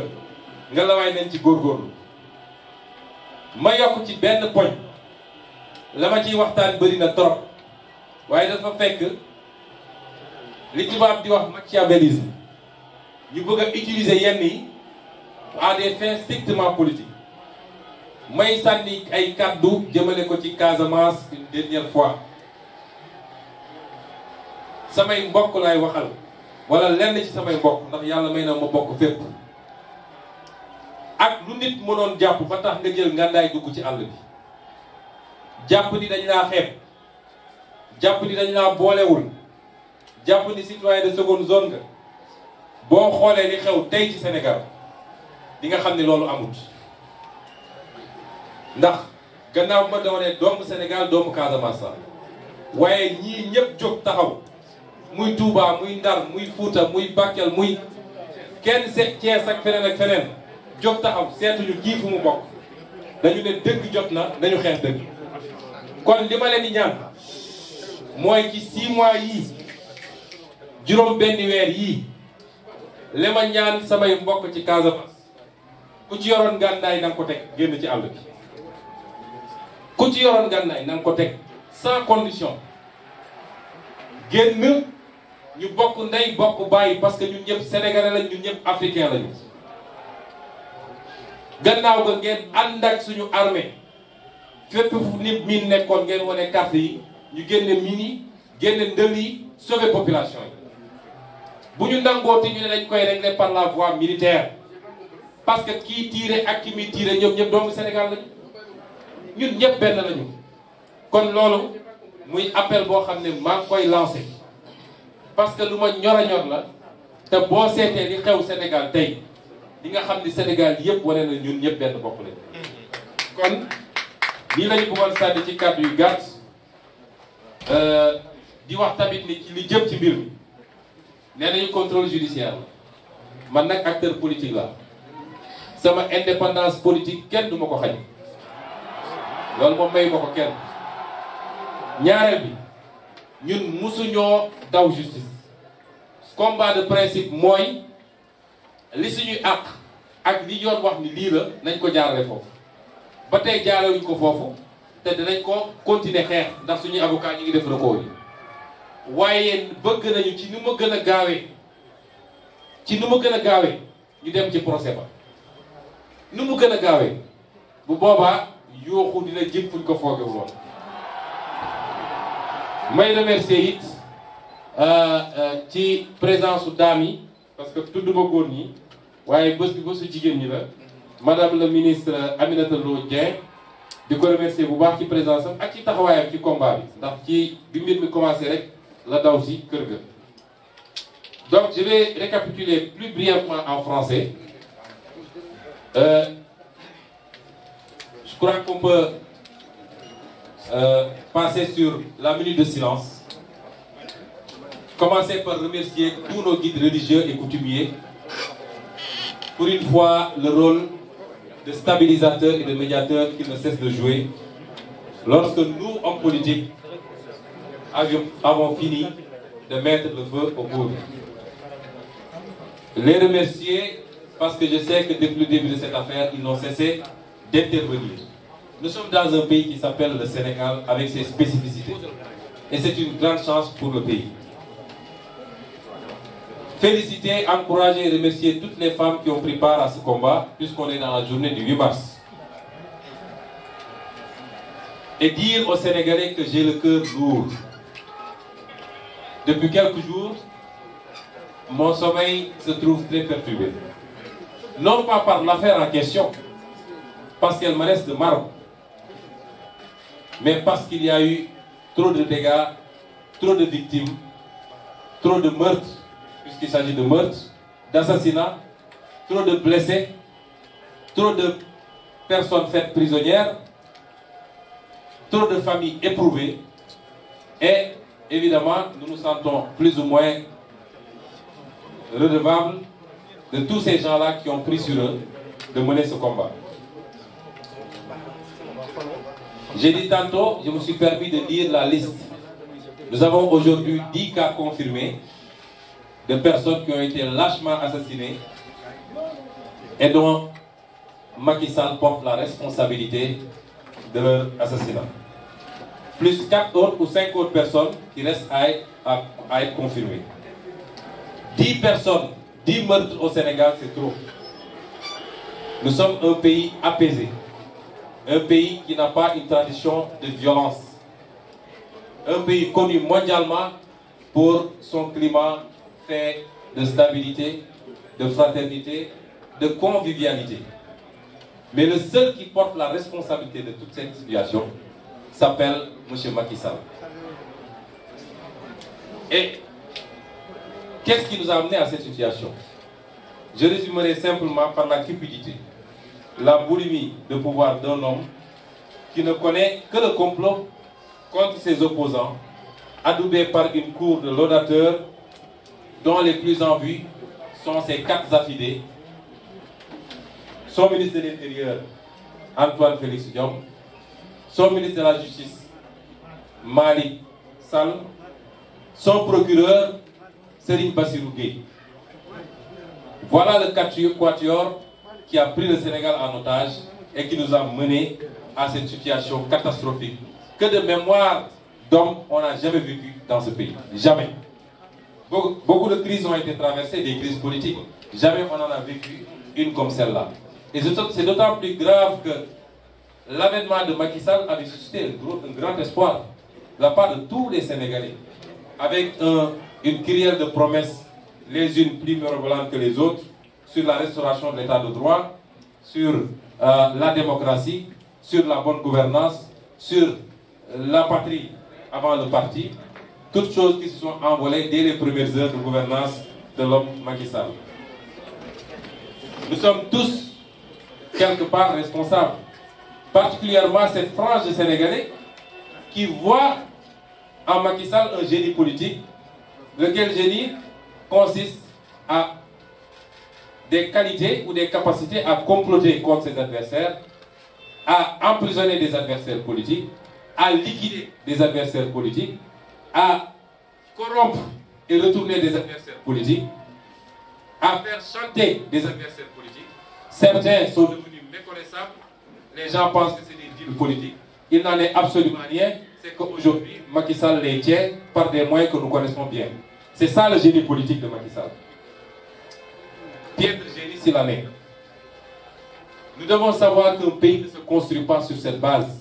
nga la waay nañ ci góorgóorlu ma yokk ci benn poñ la ma ciy waxtaan bëri na trop waaye dafa fekk li tubaab di wax machiavélisme ñu bëgg a utiliser yenn yi à des fins strictement politiques may sànni ay kàddu jëmale ko ci Casamance une dernière fois samay mbokk laay waxal wala lenn ci samay mbokk ndax yàlla may na ma bokk fépp ak lu nit mënoon jàpp ba tax nga jël ngàndaay dugg ci àll bi jàpp ni dañ laa xeeb jàpp ni dañ laa boolewul jàpp ni citoyen de seconde zone nga boo xoolee li xew tey ci Sénégal di nga xam ne loolu amut ndax gannaaw ma doonee doomu Sénégal doomu Casamance waaye ñii ñëpp jóg taxaw muy Touba muy Ndar muy Fuuta muy Bakel muy kenn seet Thiès ak feneen ak feneen jóg taxaw seetuñu kii fu mu bokk dañu ne dëgg jot na dañu xeex dëgg kon li ma leen di ñaan mooy ci 6 mois yii juróom benni weer yii li ma ñaan samay mbokk ci Casamance ku ci yoroon gànnaay na nga ko teg génn ci àll bi ku ci yoroon gànnaay na nga ko teg sans condition génn ñu bokk ndey bokk bàyyi parce que ñun ñëpp sénégalais lañ ñun ñëpp africain lañu gannaaw ga ngeen ànd ak suñu armée fépp fu nit miin nekkoon ngeen wane carte yi ñu génne mine yi génne ndël yi sauver population yi bu ñu nangooti ñu ne dañ koy régler par la voie militaire parce que kii tiire ak ki muy tiire ñoom ñëpp doomu Sénégal lañu ñun ñëpp benn lañu kon loolu muy appel boo xam ne maa ngi koy lancé parce que lu ma ñor a ñor la te boo seetee li xew Sénégal tey di nga xam ni Sénégal yëpp wane na ñun ñëpp benn bopp lañu kon lii lañu bëggoon sànni ci kàddu yu gàtt di wax tamit ni ci li jëm ci mbir mi nee nañu contrôle judiciaire man nag acteur politique la sama indépendance politique kenn du ma ko xañ loolu moom may ma ko kenn ñaareel bi ñun musuñoo daw justice combat de principe mooy li suñuy àq ak li yoon wax ni lii la nañ ko jaarale foofu ba tey jaarewuñ ko foofu te dinañ ko continuer xeex ndax suñuy avocat ñu ngi def recours yi waaye bëgg nañu ci nu ma gën a gaawee ñu dem ci procès ba nu mu gën a gaawee bu boobaa yooxu dina jëm fuñ ko foogewul woon may remercier it ci présence su dames yi parce que tudduma góor ñi waaye bés bi bésu jigéen ñi la madame le ministre Aminata Lo Dieng di ko remercier bu baax ci présence am ak ci taxawaayam ci combat bi ndax ci bi mbir mi commencé rek la daw si kër ga. Donc je vais récapituler plus brièvement en français. Je crois qu'on peut passer sur la minute de silence. Commencer par remercier tous nos guides religieux et coutumiers. Pour une fois, le rôle de stabilisateur et de médiateur qu'ils ne cessent de jouer. Lorsque nous, hommes politiques, avons fini de mettre le feu au poudre. Les remercier parce que je sais que depuis le début de cette affaire, ils n'ont cessé d'intervenir. Nous sommes dans un pays qui s'appelle le Sénégal avec ses spécificités. Et c'est une grande chance pour le pays. Féliciter, encourager et remercier toutes les femmes qui ont pris part à ce combat, puisqu'on est dans la journée du 8 mars. Et dire aux Sénégalais que j'ai le cœur lourd. Depuis quelques jours, mon sommeil se trouve très perturbé. Non pas par l'affaire en question, parce qu'elle me reste de marbre, mais parce qu'il y a eu trop de dégâts, trop de victimes, trop de meurtres, puisqu'il s'agit de meurtres, d'assassinats, trop de blessés, trop de personnes faites prisonnières, trop de familles éprouvées. Et évidemment, nous nous sentons plus ou moins redevables de tous ces gens-là qui ont pris sur eux de mener ce combat. J'ai dit tantôt, je me suis permis de lire la liste. Nous avons aujourd'hui 10 cas confirmés de personnes qui ont été lâchement assassinées et dont Macky Sall porte la responsabilité de leur assassinat. Plus 4 autres ou 5 autres personnes qui restent à être confirmées. 10 personnes, 10 meurtres au Sénégal, c'est trop. Nous sommes un pays apaisé. Un pays qui n'a pas une tradition de violence. Un pays connu mondialement pour son climat fait de stabilité, de fraternité, de convivialité. Mais le seul qui porte la responsabilité de toute cette situation s'appelle M. Macky Sall. Et qu'est-ce qui nous a amené à cette situation? Je résumerai simplement par la cupidité, la boulimie de pouvoir d'un homme qui ne connaît que le complot contre ses opposants, adoubé par une cour de laudateurs dont les plus en vue sont ses 4 affidés, son ministre de l'Intérieur, Antoine Félix Diome, son ministre de la Justice, Malick Sall, son procureur, Serigne Bassirou Gueye. Voilà le quatuor qui a pris le Sénégal en otage et qui nous a menés à cette situation catastrophique que de mémoire d'hommes on n'a jamais vécu dans ce pays. Jamais. Beaucoup de crises ont été traversées, des crises politiques. Jamais on en a vécu une comme celle-là. Et c'est d'autant plus grave que l'avènement de Macky Sall avait suscité un grand espoir de la part de tous les Sénégalais, avec une kyrielle de promesses, les unes plus mirobolantes que les autres, sur la restauration de l'état de droit, sur la démocratie, sur la bonne gouvernance, sur la patrie avant le parti, toutes choses qui se sont envolées dès les premières heures de gouvernance de l'homme Macky Sall. Nous sommes tous quelque part responsables, particulièrement cette frange de Sénégalais qui voit en Macky Sall un génie politique, lequel génie consiste à des qualités ou des capacités à comploter contre ses adversaires, à emprisonner des adversaires politiques, à liquider des adversaires politiques, à corrompre et retourner des adversaires politiques, à faire chanter des adversaires politiques. Certains sont devenus méconnaissables, les gens pensent que c'est des deals politiques. Il n'en est absolument rien, c'est qu'aujourd'hui, Macky Sall les tient par des moyens que nous connaissons bien. C'est ça le génie politique de Macky Sall. Piètre génie s'il en est. Nous devons savoir qu'un pays ne se construit pas sur cette base.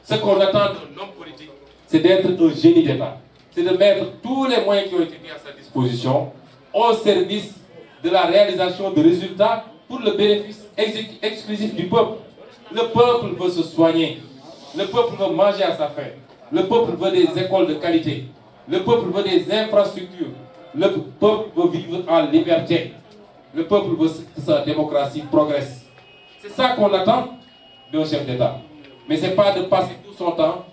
Ce qu'on attend d'un homme politique, c'est d'être un génie d'État. C'est de mettre tous les moyens qui ont été mis à sa disposition au service de la réalisation de résultats pour le bénéfice exclusif du peuple. Le peuple veut se soigner. Le peuple veut manger à sa faim. Le peuple veut des écoles de qualité. Le peuple veut des infrastructures. Le peuple veut vivre en liberté. Le peuple veut que sa démocratie progresse. C'est ça qu'on attend d'un chef d'État. Mais ce n'est pas de passer tout son temps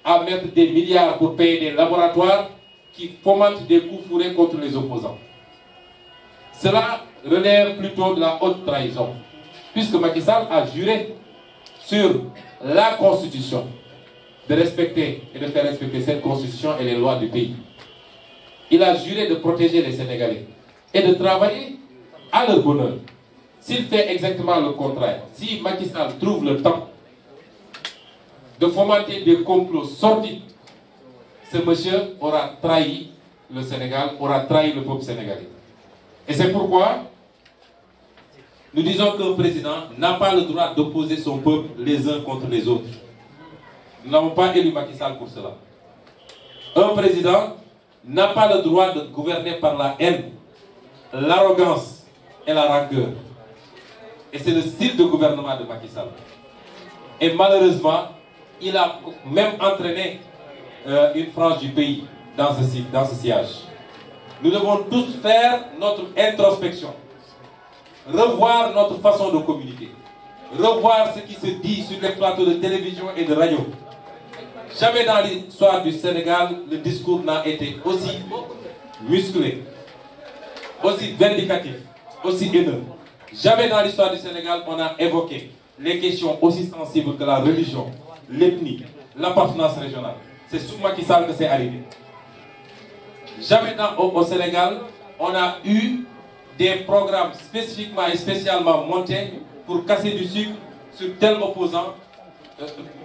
à mettre des milliards pour payer des laboratoires qui fomentent des coups fourrés contre les opposants. Cela relève plutôt de la haute trahison, puisque Macky Sall a juré sur la Constitution de respecter et de faire respecter cette Constitution et les lois du pays. Il a juré de protéger les Sénégalais et de travailler à leur bonheur. S'il fait exactement le contraire, si Macky Sall trouve le temps de fomenter des complots sordides, ce monsieur aura trahi le Sénégal, aura trahi le peuple sénégalais. Et c'est pourquoi nous disons qu'un président n'a pas le droit d'opposer son peuple les uns contre les autres. Nous n'avons pas élu Macky Sall pour cela. Un président n'a pas le droit de gouverner par la haine, l'arrogance et la rancœur. Et c'est le style de gouvernement de Macky Sall. Et malheureusement, il a même entraîné une frange du pays dans ce sillage. Nous devons tous faire notre introspection, revoir notre façon de communiquer, revoir ce qui se dit sur les plateaux de télévision et de radio. Jamais dans l'histoire du Sénégal, le discours n'a été aussi musclé, aussi vindicatif, aussi haineux. Jamais dans l'histoire du Sénégal, on a évoqué les questions aussi sensibles que la religion, l'ethnie, l'appartenance régionale. C'est sous Macky Sall que c'est arrivé. Jamais au Sénégal, on a eu des programmes spécifiquement et spécialement montés pour casser du sucre sur tel opposant,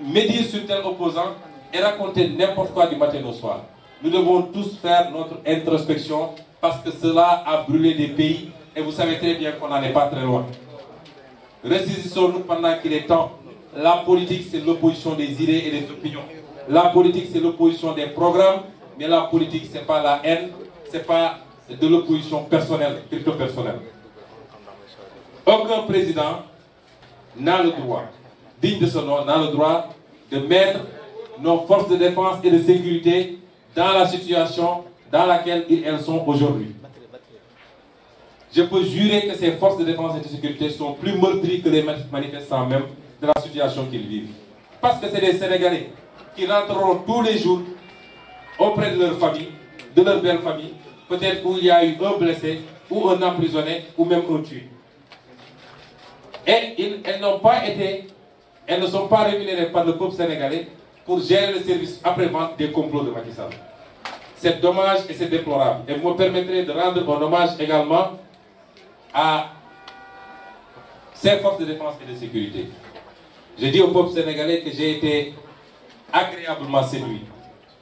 médire sur tel opposant et raconter n'importe quoi du matin au soir. Nous devons tous faire notre introspection parce que cela a brûlé des pays et vous savez très bien qu'on n'en est pas très loin. Ressaisissons-nous pendant qu'il est temps. La politique, c'est l'opposition des idées et des opinions. La politique, c'est l'opposition des programmes, mais la politique, ce n'est pas la haine, ce n'est pas de l'opposition personnelle, crypto-personnelle. Aucun président n'a le droit, digne de ce nom, n'a le droit de mettre nos forces de défense et de sécurité dans la situation dans laquelle elles sont aujourd'hui. Je peux jurer que ces forces de défense et de sécurité sont plus meurtries que les manifestants même de la situation qu'ils vivent. Parce que c'est des Sénégalais qui rentreront tous les jours auprès de leur famille, de leur belle famille, peut-être où il y a eu un blessé, ou un emprisonné, ou même un tué. Et elles ne sont pas rémunérées par le peuple sénégalais pour gérer le service après-vente des complots de Macky Sall. C'est dommage et c'est déplorable. Et vous me permettrez de rendre un hommage également à ces forces de défense et de sécurité. Je dis au peuple sénégalais que j'ai été agréablement séduit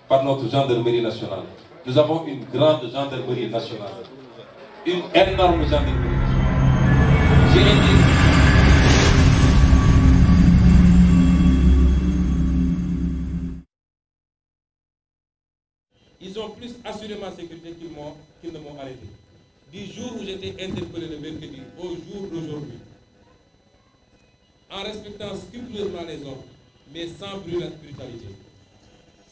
par notre gendarmerie nationale. Nous avons une grande gendarmerie nationale. Une énorme gendarmerie nationale. J'ai dit... Ils ont plus assuré ma sécurité qu'ils ne m'ont arrêté. Du jour où j'étais interpellé le mercredi au jour d'aujourd'hui, en respectant scrupuleusement les ordres, mais sans brutalité,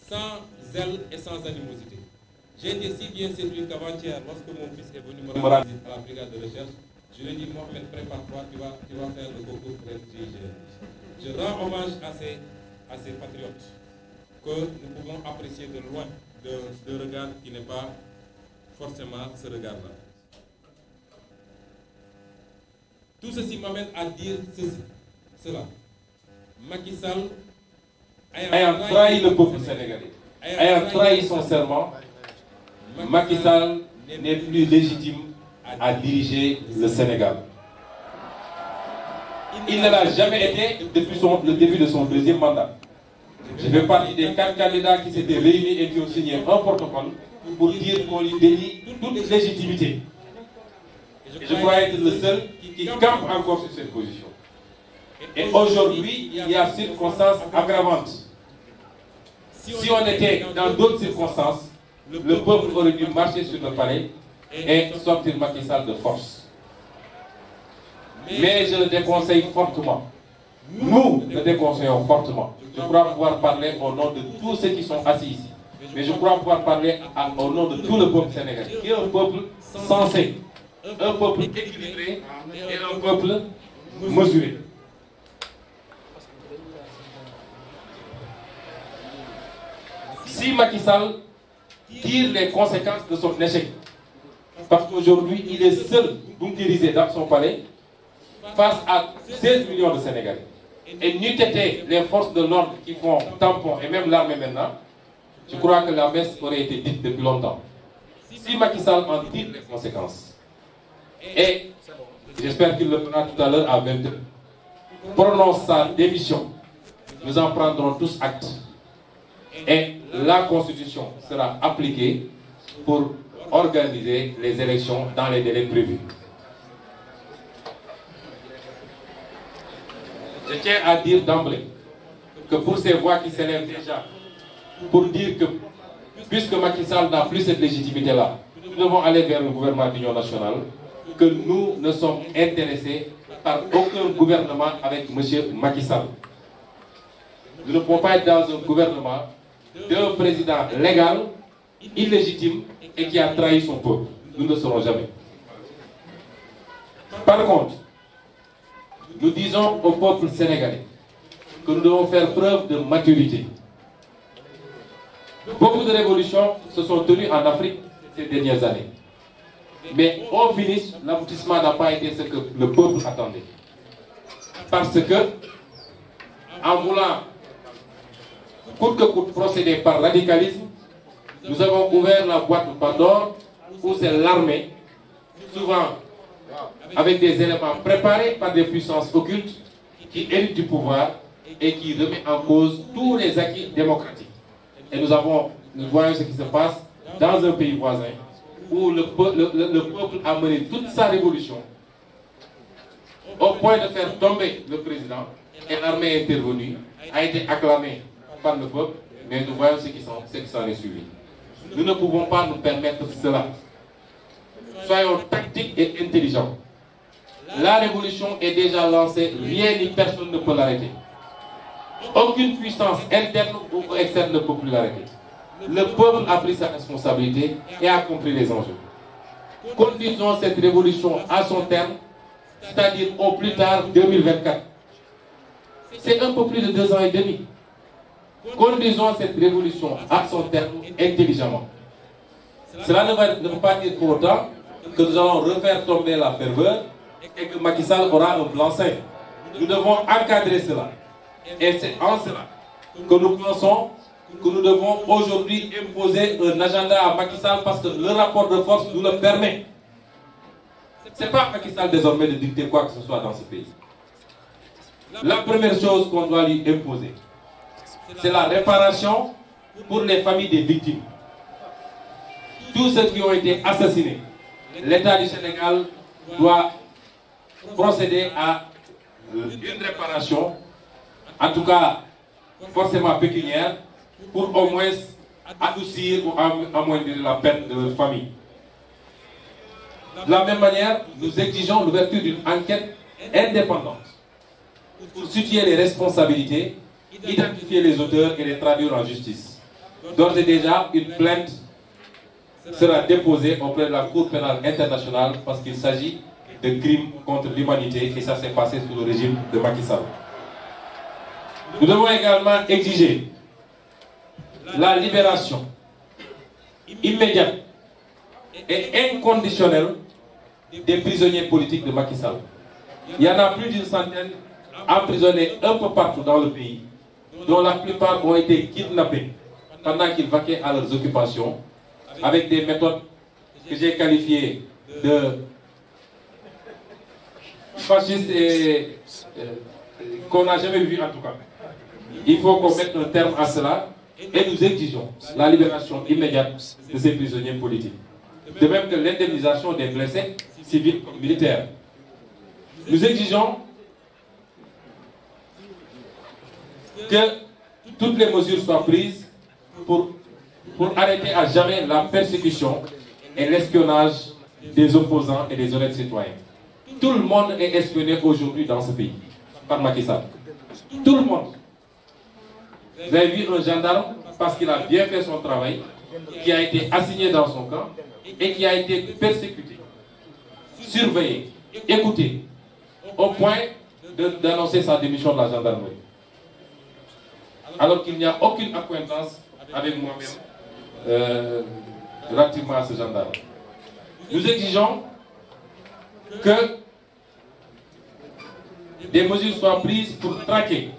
sans zèle et sans animosité. J'ai été si bien séduit qu'avant-hier, lorsque mon fils est venu me rendre visite à la brigade de recherche, je lui ai dit, Mohamed, prépare-toi, tu vas faire le concours pour être GIGN. Je rends hommage à ces patriotes que nous pouvons apprécier de loin, de regard qui n'est pas forcément ce regard-là. Tout ceci m'amène à dire cela. Macky Sall ayant trahi le peuple sénégalais, ayant trahi son serment, Macky Sall n'est plus légitime à diriger le Sénégal. Il ne l'a jamais été depuis le début de son deuxième mandat. Je fais partie des 4 candidats qui s'étaient réunis et qui ont signé un protocole pour dire qu'on lui dénie toute légitimité. Et je crois être le seul qui campe encore sur cette position. Et aujourd'hui, il y a circonstances aggravantes. Si on était dans d'autres circonstances, le peuple aurait dû marcher sur le palais et sortir Macky Sall de force. Mais je le déconseille fortement. Nous le déconseillons fortement. Je crois pouvoir parler au nom de tous ceux qui sont assis ici. Mais je crois pouvoir parler au nom de tout le peuple sénégalais, qui est un peuple sensé, un peuple équilibré et un peuple mesuré. Si Macky Sall tire les conséquences de son échec, parce qu'aujourd'hui il est seul bunkérisé dans son palais face à 16 millions de Sénégalais, et n'eût été les forces de l'ordre qui font tampon, et même l'armée maintenant, je crois que la messe aurait été dite depuis longtemps. Si Macky Sall en tire les conséquences, et j'espère qu'il le fera tout à l'heure à 20h, prononce sa démission, nous en prendrons tous acte. Et la Constitution sera appliquée pour organiser les élections dans les délais prévus. Je tiens à dire d'emblée que pour ces voix qui s'élèvent déjà, pour dire que puisque Macky Sall n'a plus cette légitimité-là, nous devons aller vers le gouvernement d'union nationale, que nous ne sommes intéressés par aucun gouvernement avec M. Macky Sall. Nous ne pouvons pas être dans un gouvernement d'un président légal, illégitime et qui a trahi son peuple. Nous ne le serons jamais. Par contre, nous disons au peuple sénégalais que nous devons faire preuve de maturité. Beaucoup de révolutions se sont tenues en Afrique ces dernières années. Mais au finish, l'aboutissement n'a pas été ce que le peuple attendait. Parce que, en voulant coûte que coûte procéder par radicalisme, nous avons ouvert la boîte de Pandore où c'est l'armée, souvent avec des éléments préparés par des puissances occultes qui héritent du pouvoir et qui remet en cause tous les acquis démocratiques. Et nous voyons ce qui se passe dans un pays voisin où le peuple a mené toute sa révolution au point de faire tomber le président et l'armée est intervenue, a été acclamée par le peuple, mais nous voyons ce qui s'en est suivi. Nous ne pouvons pas nous permettre cela. Soyons tactiques et intelligents. La révolution est déjà lancée, rien ni personne ne peut l'arrêter. Aucune puissance interne ou externe ne peut plus l'arrêter. Le peuple a pris sa responsabilité et a compris les enjeux. Conduisons cette révolution à son terme, c'est-à-dire au plus tard 2024. C'est un peu plus de 2 ans et demi. Conduisons cette révolution à son terme intelligemment. Cela ne veut pas dire pour autant que nous allons refaire tomber la ferveur et que Macky Sall aura un blanc-seing. Nous devons encadrer cela. Et c'est en cela que nous pensons que nous devons aujourd'hui imposer un agenda à Macky Sall parce que le rapport de force nous le permet. Ce n'est pas Macky Sall désormais de dicter quoi que ce soit dans ce pays. La première chose qu'on doit lui imposer, c'est la réparation pour les familles des victimes. Tous ceux qui ont été assassinés, l'État du Sénégal doit procéder à une réparation, en tout cas forcément pécuniaire, pour au moins adoucir ou amoindrir la peine de leur famille. De la même manière, nous exigeons l'ouverture d'une enquête indépendante pour situer les responsabilités, identifier les auteurs et les traduire en justice. D'ores et déjà, une plainte sera déposée auprès de la Cour pénale internationale parce qu'il s'agit de crimes contre l'humanité et ça s'est passé sous le régime de Macky Sall. Nous devons également exiger la libération immédiate et inconditionnelle des prisonniers politiques de Macky Sall. Il y en a plus d'une centaine emprisonnés un peu partout dans le pays, dont la plupart ont été kidnappés pendant qu'ils vaquaient à leurs occupations, avec des méthodes que j'ai qualifiées de fascistes et qu'on n'a jamais vues en tout cas. Il faut qu'on mette un terme à cela et nous exigeons la libération immédiate de ces prisonniers politiques. De même que l'indemnisation des blessés civils comme militaires. Nous exigeons que toutes les mesures soient prises pour arrêter à jamais la persécution et l'espionnage des opposants et des honnêtes citoyens. Tout le monde est espionné aujourd'hui dans ce pays par Macky Sall. Tout le monde. Vous avez vu un gendarme, parce qu'il a bien fait son travail, qui a été assigné dans son camp et qui a été persécuté, surveillé, écouté, au point d'annoncer sa démission de la gendarmerie. Alors qu'il n'y a aucune acquaintance avec moi-même relativement à ce gendarme. Nous exigeons que des mesures soient prises pour traquer,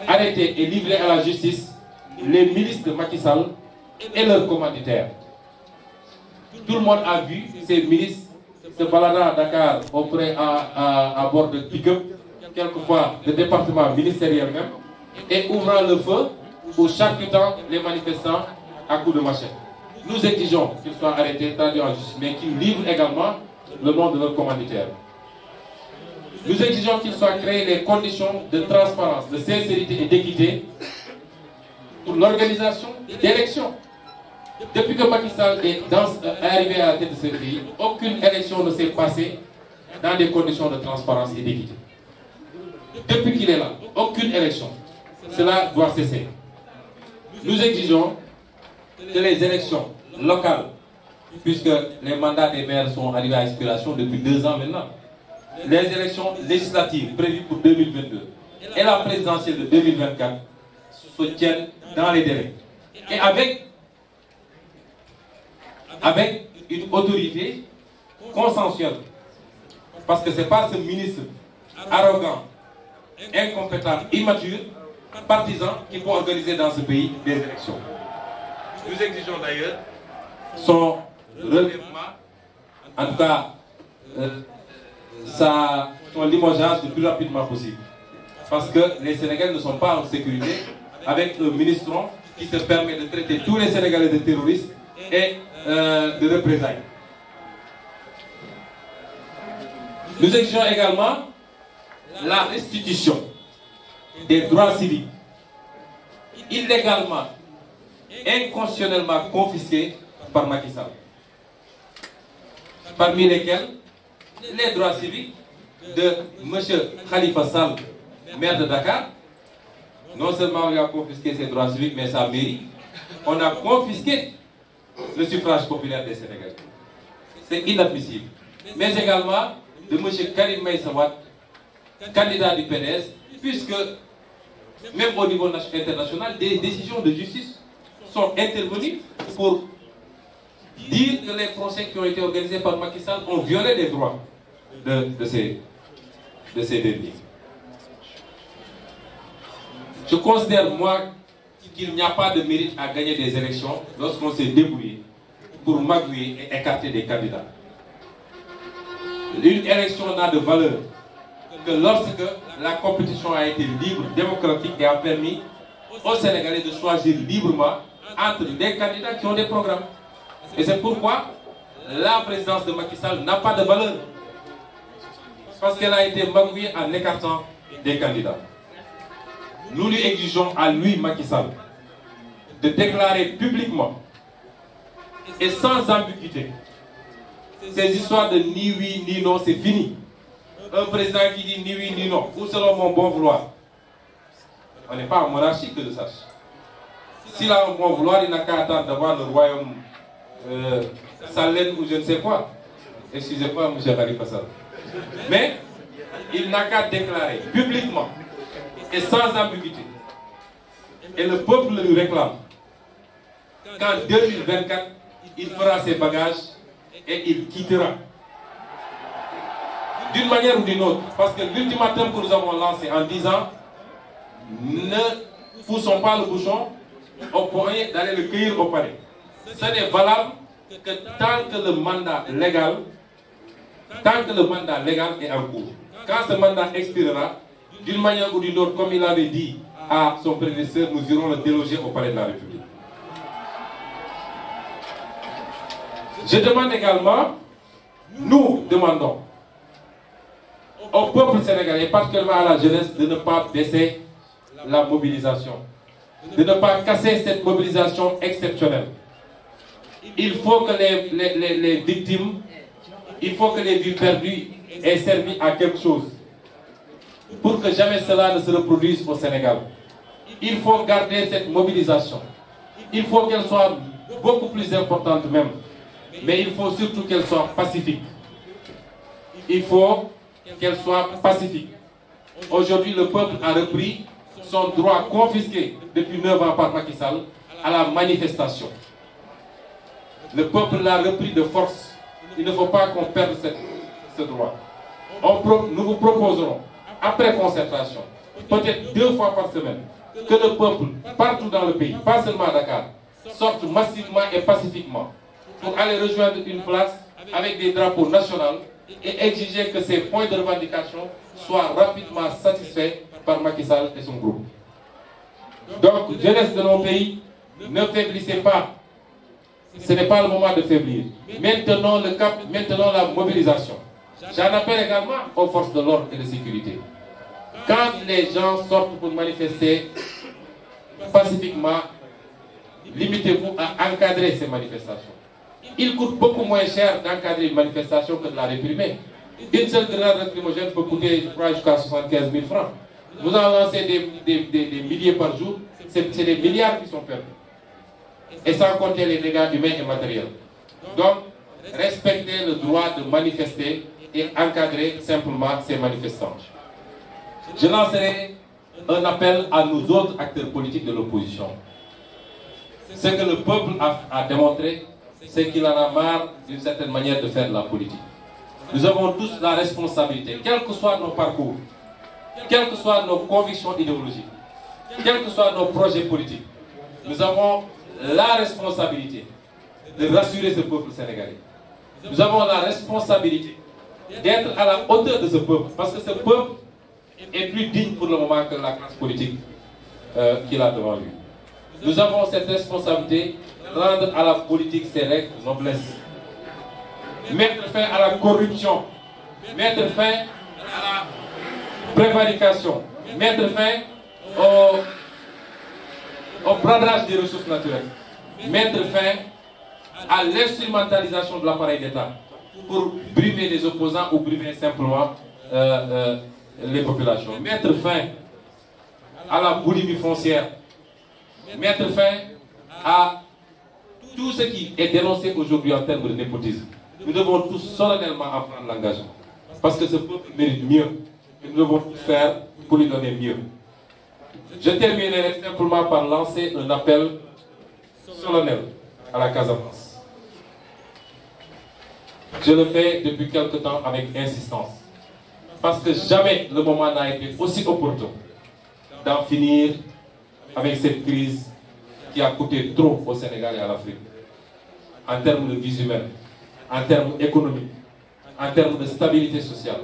arrêter et livrer à la justice les milices de Macky Sall et leurs commanditaires. Tout le monde a vu ces milices se baladant à Dakar à bord de pick-up, quelquefois de départements ministériels même, et ouvrant le feu ou charcutant les manifestants à coups de machette. Nous exigeons qu'ils soient arrêtés, traduits en justice, mais qu'ils livrent également le nom de leurs commanditaires. Nous exigeons qu'il soit créé les conditions de transparence, de sincérité et d'équité pour l'organisation d'élections. Depuis que Macky Sall est arrivé à la tête de ce pays, aucune élection ne s'est passée dans des conditions de transparence et d'équité. Depuis qu'il est là, aucune élection. Cela doit cesser. Nous exigeons que les élections locales, puisque les mandats des maires sont arrivés à expiration depuis 2 ans maintenant, les élections législatives prévues pour 2022 et la présidentielle de 2024 se tiennent dans les délais. Et avec une autorité consensuelle. Parce que ce n'est pas ce ministre arrogant, incompétent, immature, partisan qui peut organiser dans ce pays des élections. Nous exigeons d'ailleurs son relèvement, en tout cas son limogeage le plus rapidement possible. Parce que les Sénégalais ne sont pas en sécurité avec un ministre qui se permet de traiter tous les Sénégalais de terroristes et de représailles. Nous exigeons également la restitution des droits civiques illégalement, inconstitutionnellement confisqués par Macky Sall. Parmi lesquels les droits civiques de M. Khalifa Sall, maire de Dakar. Non seulement on a confisqué ses droits civiques, mais sa mairie. On a confisqué le suffrage populaire des Sénégalais. C'est inadmissible. Mais également de M. Karim Meïssa Wade, candidat du PDS, puisque même au niveau international, des décisions de justice sont intervenues pour dire que les procès qui ont été organisés par Macky Sall ont violé les droits de ces derniers. Je considère, moi, qu'il n'y a pas de mérite à gagner des élections lorsqu'on s'est débrouillé pour magouiller et écarter des candidats. Une élection n'a de valeur que lorsque la compétition a été libre, démocratique et a permis aux Sénégalais de choisir librement entre des candidats qui ont des programmes. Et c'est pourquoi la présidence de Macky Sall n'a pas de valeur. Parce qu'elle a été magouillée en écartant des candidats. Nous lui exigeons à lui, Macky Sall, de déclarer publiquement et sans ambiguïté ces histoires de ni oui ni non, c'est fini. Un président qui dit ni oui ni non, ou selon mon bon vouloir. On n'est pas en monarchie, que je sache. S'il a un bon vouloir, il n'a qu'à attendre d'avoir le royaume Salène ou je ne sais quoi. Excusez-moi, M. Khalifa Sall. Mais il n'a qu'à déclarer publiquement et sans ambiguïté. Et le peuple le lui réclame. Qu'en 2024, il fera ses bagages et il quittera. D'une manière ou d'une autre. Parce que l'ultimatum que nous avons lancé en disant ne poussons pas le bouchon au point d'aller le cueillir au palais. Ce n'est valable que tant que le mandat légal est en cours. Quand ce mandat expirera, d'une manière ou d'une autre, comme il avait dit à son prédécesseur, nous irons le déloger au palais de la République. Je demande également, nous demandons au peuple sénégalais, particulièrement à la jeunesse, de ne pas baisser la mobilisation, de ne pas casser cette mobilisation exceptionnelle. Il faut que les victimes, il faut que les vies perdues aient servi à quelque chose pour que jamais cela ne se reproduise au Sénégal. Il faut garder cette mobilisation. Il faut qu'elle soit beaucoup plus importante même. Mais il faut surtout qu'elle soit pacifique. Il faut qu'elle soit pacifique. Aujourd'hui, le peuple a repris son droit confisqué depuis 9 ans par Macky Sall à la manifestation. Le peuple l'a repris de force. Il ne faut pas qu'on perde ce droit. Nous vous proposerons, après concertation, peut-être 2 fois par semaine, que le peuple, partout dans le pays, pas seulement à Dakar, sorte massivement et pacifiquement pour aller rejoindre une place avec des drapeaux nationaux et exiger que ces points de revendication soient rapidement satisfaits par Macky Sall et son groupe. Donc, jeunesse de nos pays, ne faiblissez pas. Ce n'est pas le moment de faiblir. Maintenons le cap, maintenons la mobilisation. J'en appelle également aux forces de l'ordre et de sécurité. Quand les gens sortent pour manifester pacifiquement, limitez-vous à encadrer ces manifestations. Il coûte beaucoup moins cher d'encadrer une manifestation que de la réprimer. Une seule grenade lacrymogène peut coûter, je crois, jusqu'à 75 000 francs. Vous en lancez des milliers par jour, c'est des milliards qui sont perdus. Et sans compter les dégâts humains et matériels. Donc, respecter le droit de manifester et encadrer simplement ces manifestants. Je lancerai un appel à nous autres acteurs politiques de l'opposition. Ce que le peuple a démontré, c'est qu'il en a marre d'une certaine manière de faire de la politique. Nous avons tous la responsabilité, quels que soient nos parcours, quelles que soient nos convictions idéologiques, quels que soient nos projets politiques, nous avons la responsabilité de rassurer ce peuple sénégalais. Nous avons la responsabilité d'être à la hauteur de ce peuple, parce que ce peuple est plus digne pour le moment que la classe politique qu'il a devant lui. Nous avons cette responsabilité de rendre à la politique ses règles de noblesse, mettre fin à la corruption, mettre fin à la prévarication, mettre fin au bradage des ressources naturelles, mettre fin à l'instrumentalisation de l'appareil d'État pour brimer les opposants ou brimer simplement les populations, mettre fin à la boulimie foncière, mettre fin à tout ce qui est dénoncé aujourd'hui en termes de népotisme. Nous devons tous solennellement en prendre l'engagement, parce que ce peuple mérite mieux, et nous devons tout faire pour lui donner mieux. Je terminerai simplement par lancer un appel solennel à la Casamance. Je le fais depuis quelque temps avec insistance, parce que jamais le moment n'a été aussi opportun d'en finir avec cette crise qui a coûté trop au Sénégal et à l'Afrique, en termes de vie humaine, en termes économiques, en termes de stabilité sociale.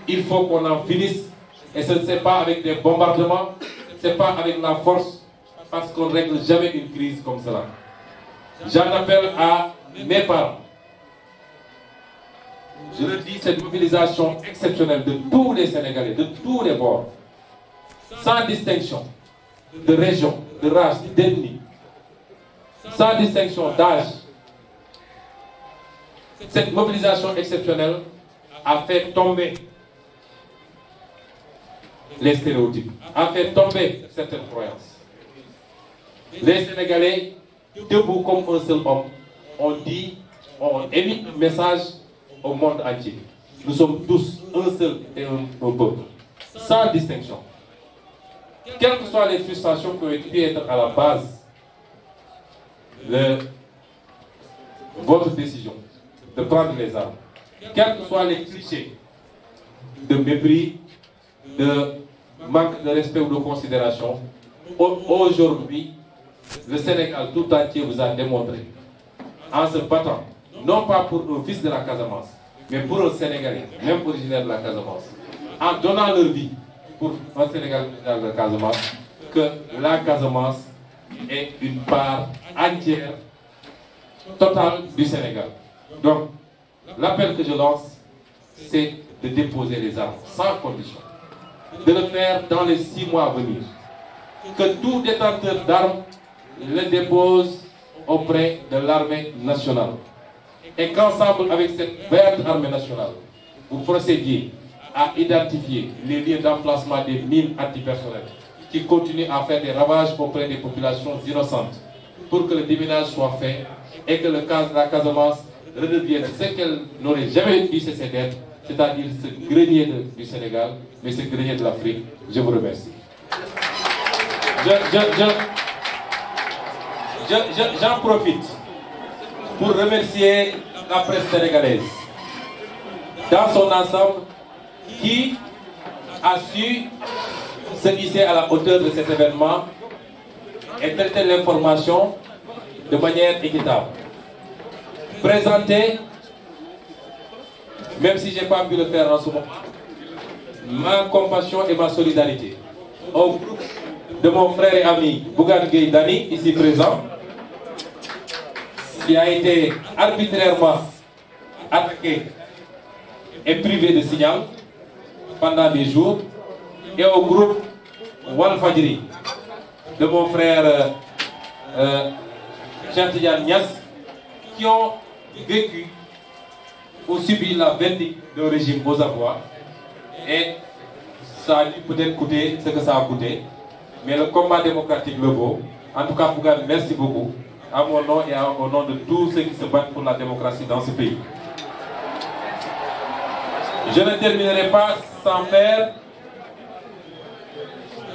Il faut qu'on en finisse, et ce n'est pas avec des bombardements, ce n'est pas avec la force, parce qu'on ne règle jamais une crise comme cela. J'en appelle à mes parents. Je le dis, cette mobilisation exceptionnelle de tous les Sénégalais, de tous les bords, sans distinction de région, de race, d'ethnie, sans distinction d'âge. Cette mobilisation exceptionnelle a fait tomber les stéréotypes, a fait tomber certaines croyances. Les Sénégalais, debout comme un seul homme, ont émis un message au monde entier. Nous sommes tous un seul et un peuple, sans distinction. Quelles que soient les frustrations qui ont pu être à la base de votre décision de prendre les armes, quels que soient les clichés de mépris, de manque de respect ou de considération, aujourd'hui, le Sénégal tout entier vous a démontré, en se battant, non pas pour un fils de la Casamance, mais pour un Sénégalais, même originaire de la Casamance, en donnant leur vie pour un Sénégalais de la Casamance, que la Casamance est une part entière, totale du Sénégal. Donc, l'appel que je lance, c'est de déposer les armes sans condition, de le faire dans les 6 mois à venir, que tout détenteur d'armes le dépose auprès de l'armée nationale, et qu'ensemble avec cette verte armée nationale, vous procédiez à identifier les lieux d'emplacement des mines antipersonnelles qui continuent à faire des ravages auprès des populations innocentes, pour que le déminage soit fait et que la Casamance redevienne ce qu'elle n'aurait jamais pu cesser d'être, c'est-à-dire ce grenier du Sénégal, mais ce grenier de l'Afrique. Je vous remercie. J'en profite pour remercier la presse sénégalaise dans son ensemble qui a su se hisser à la hauteur de cet événement et traiter l'information de manière équitable. Présenter, même si je n'ai pas pu le faire en ce moment, ma compassion et ma solidarité au groupe de mon frère et ami Bougane Gueye Dany, ici présent, qui a été arbitrairement attaqué et privé de signal pendant des jours, et au groupe Walfadjri de mon frère Cheikh Tidiane Niass, qui ont vécu ou subi la verdict d'un régime aux abois, et ça a dû peut-être coûter ce que ça a coûté, mais le combat démocratique le vaut. En tout cas, Bougane, merci beaucoup, à mon nom et au nom de tous ceux qui se battent pour la démocratie dans ce pays. Je ne terminerai pas sans faire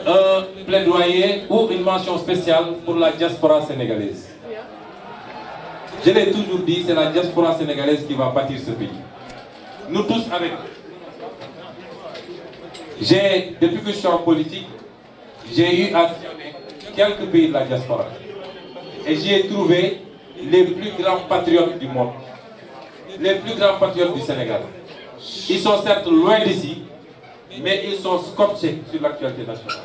un plaidoyer ou une mention spéciale pour la diaspora sénégalaise. Je l'ai toujours dit, c'est la diaspora sénégalaise qui va bâtir ce pays. Nous tous avec. Depuis que je suis en politique, j'ai eu à sillonner quelques pays de la diaspora. Et j'y ai trouvé les plus grands patriotes du monde. Les plus grands patriotes du Sénégal. Ils sont certes loin d'ici, mais ils sont scotchés sur l'actualité nationale.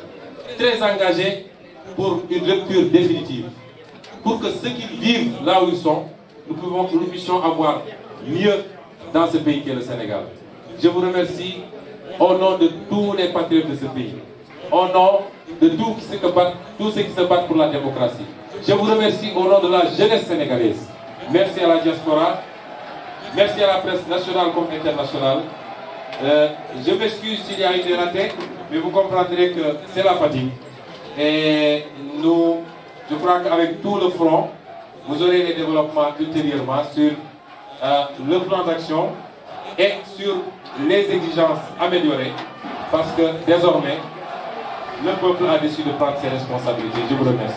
Très engagés pour une rupture définitive. Pour que ceux qui vivent là où ils sont, nous puissions avoir mieux dans ce pays qui est le Sénégal. Je vous remercie au nom de tous les patriotes de ce pays. Au nom de tous ceux qui se battent pour la démocratie. Je vous remercie au nom de la jeunesse sénégalaise. Merci à la diaspora. Merci à la presse nationale comme internationale. Je m'excuse s'il y a une ratée, mais vous comprendrez que c'est la fatigue. Et je crois qu'avec tout le front, vous aurez les développements ultérieurement sur le plan d'action et sur les exigences améliorées, parce que désormais, le peuple a décidé de prendre ses responsabilités. Je vous remercie.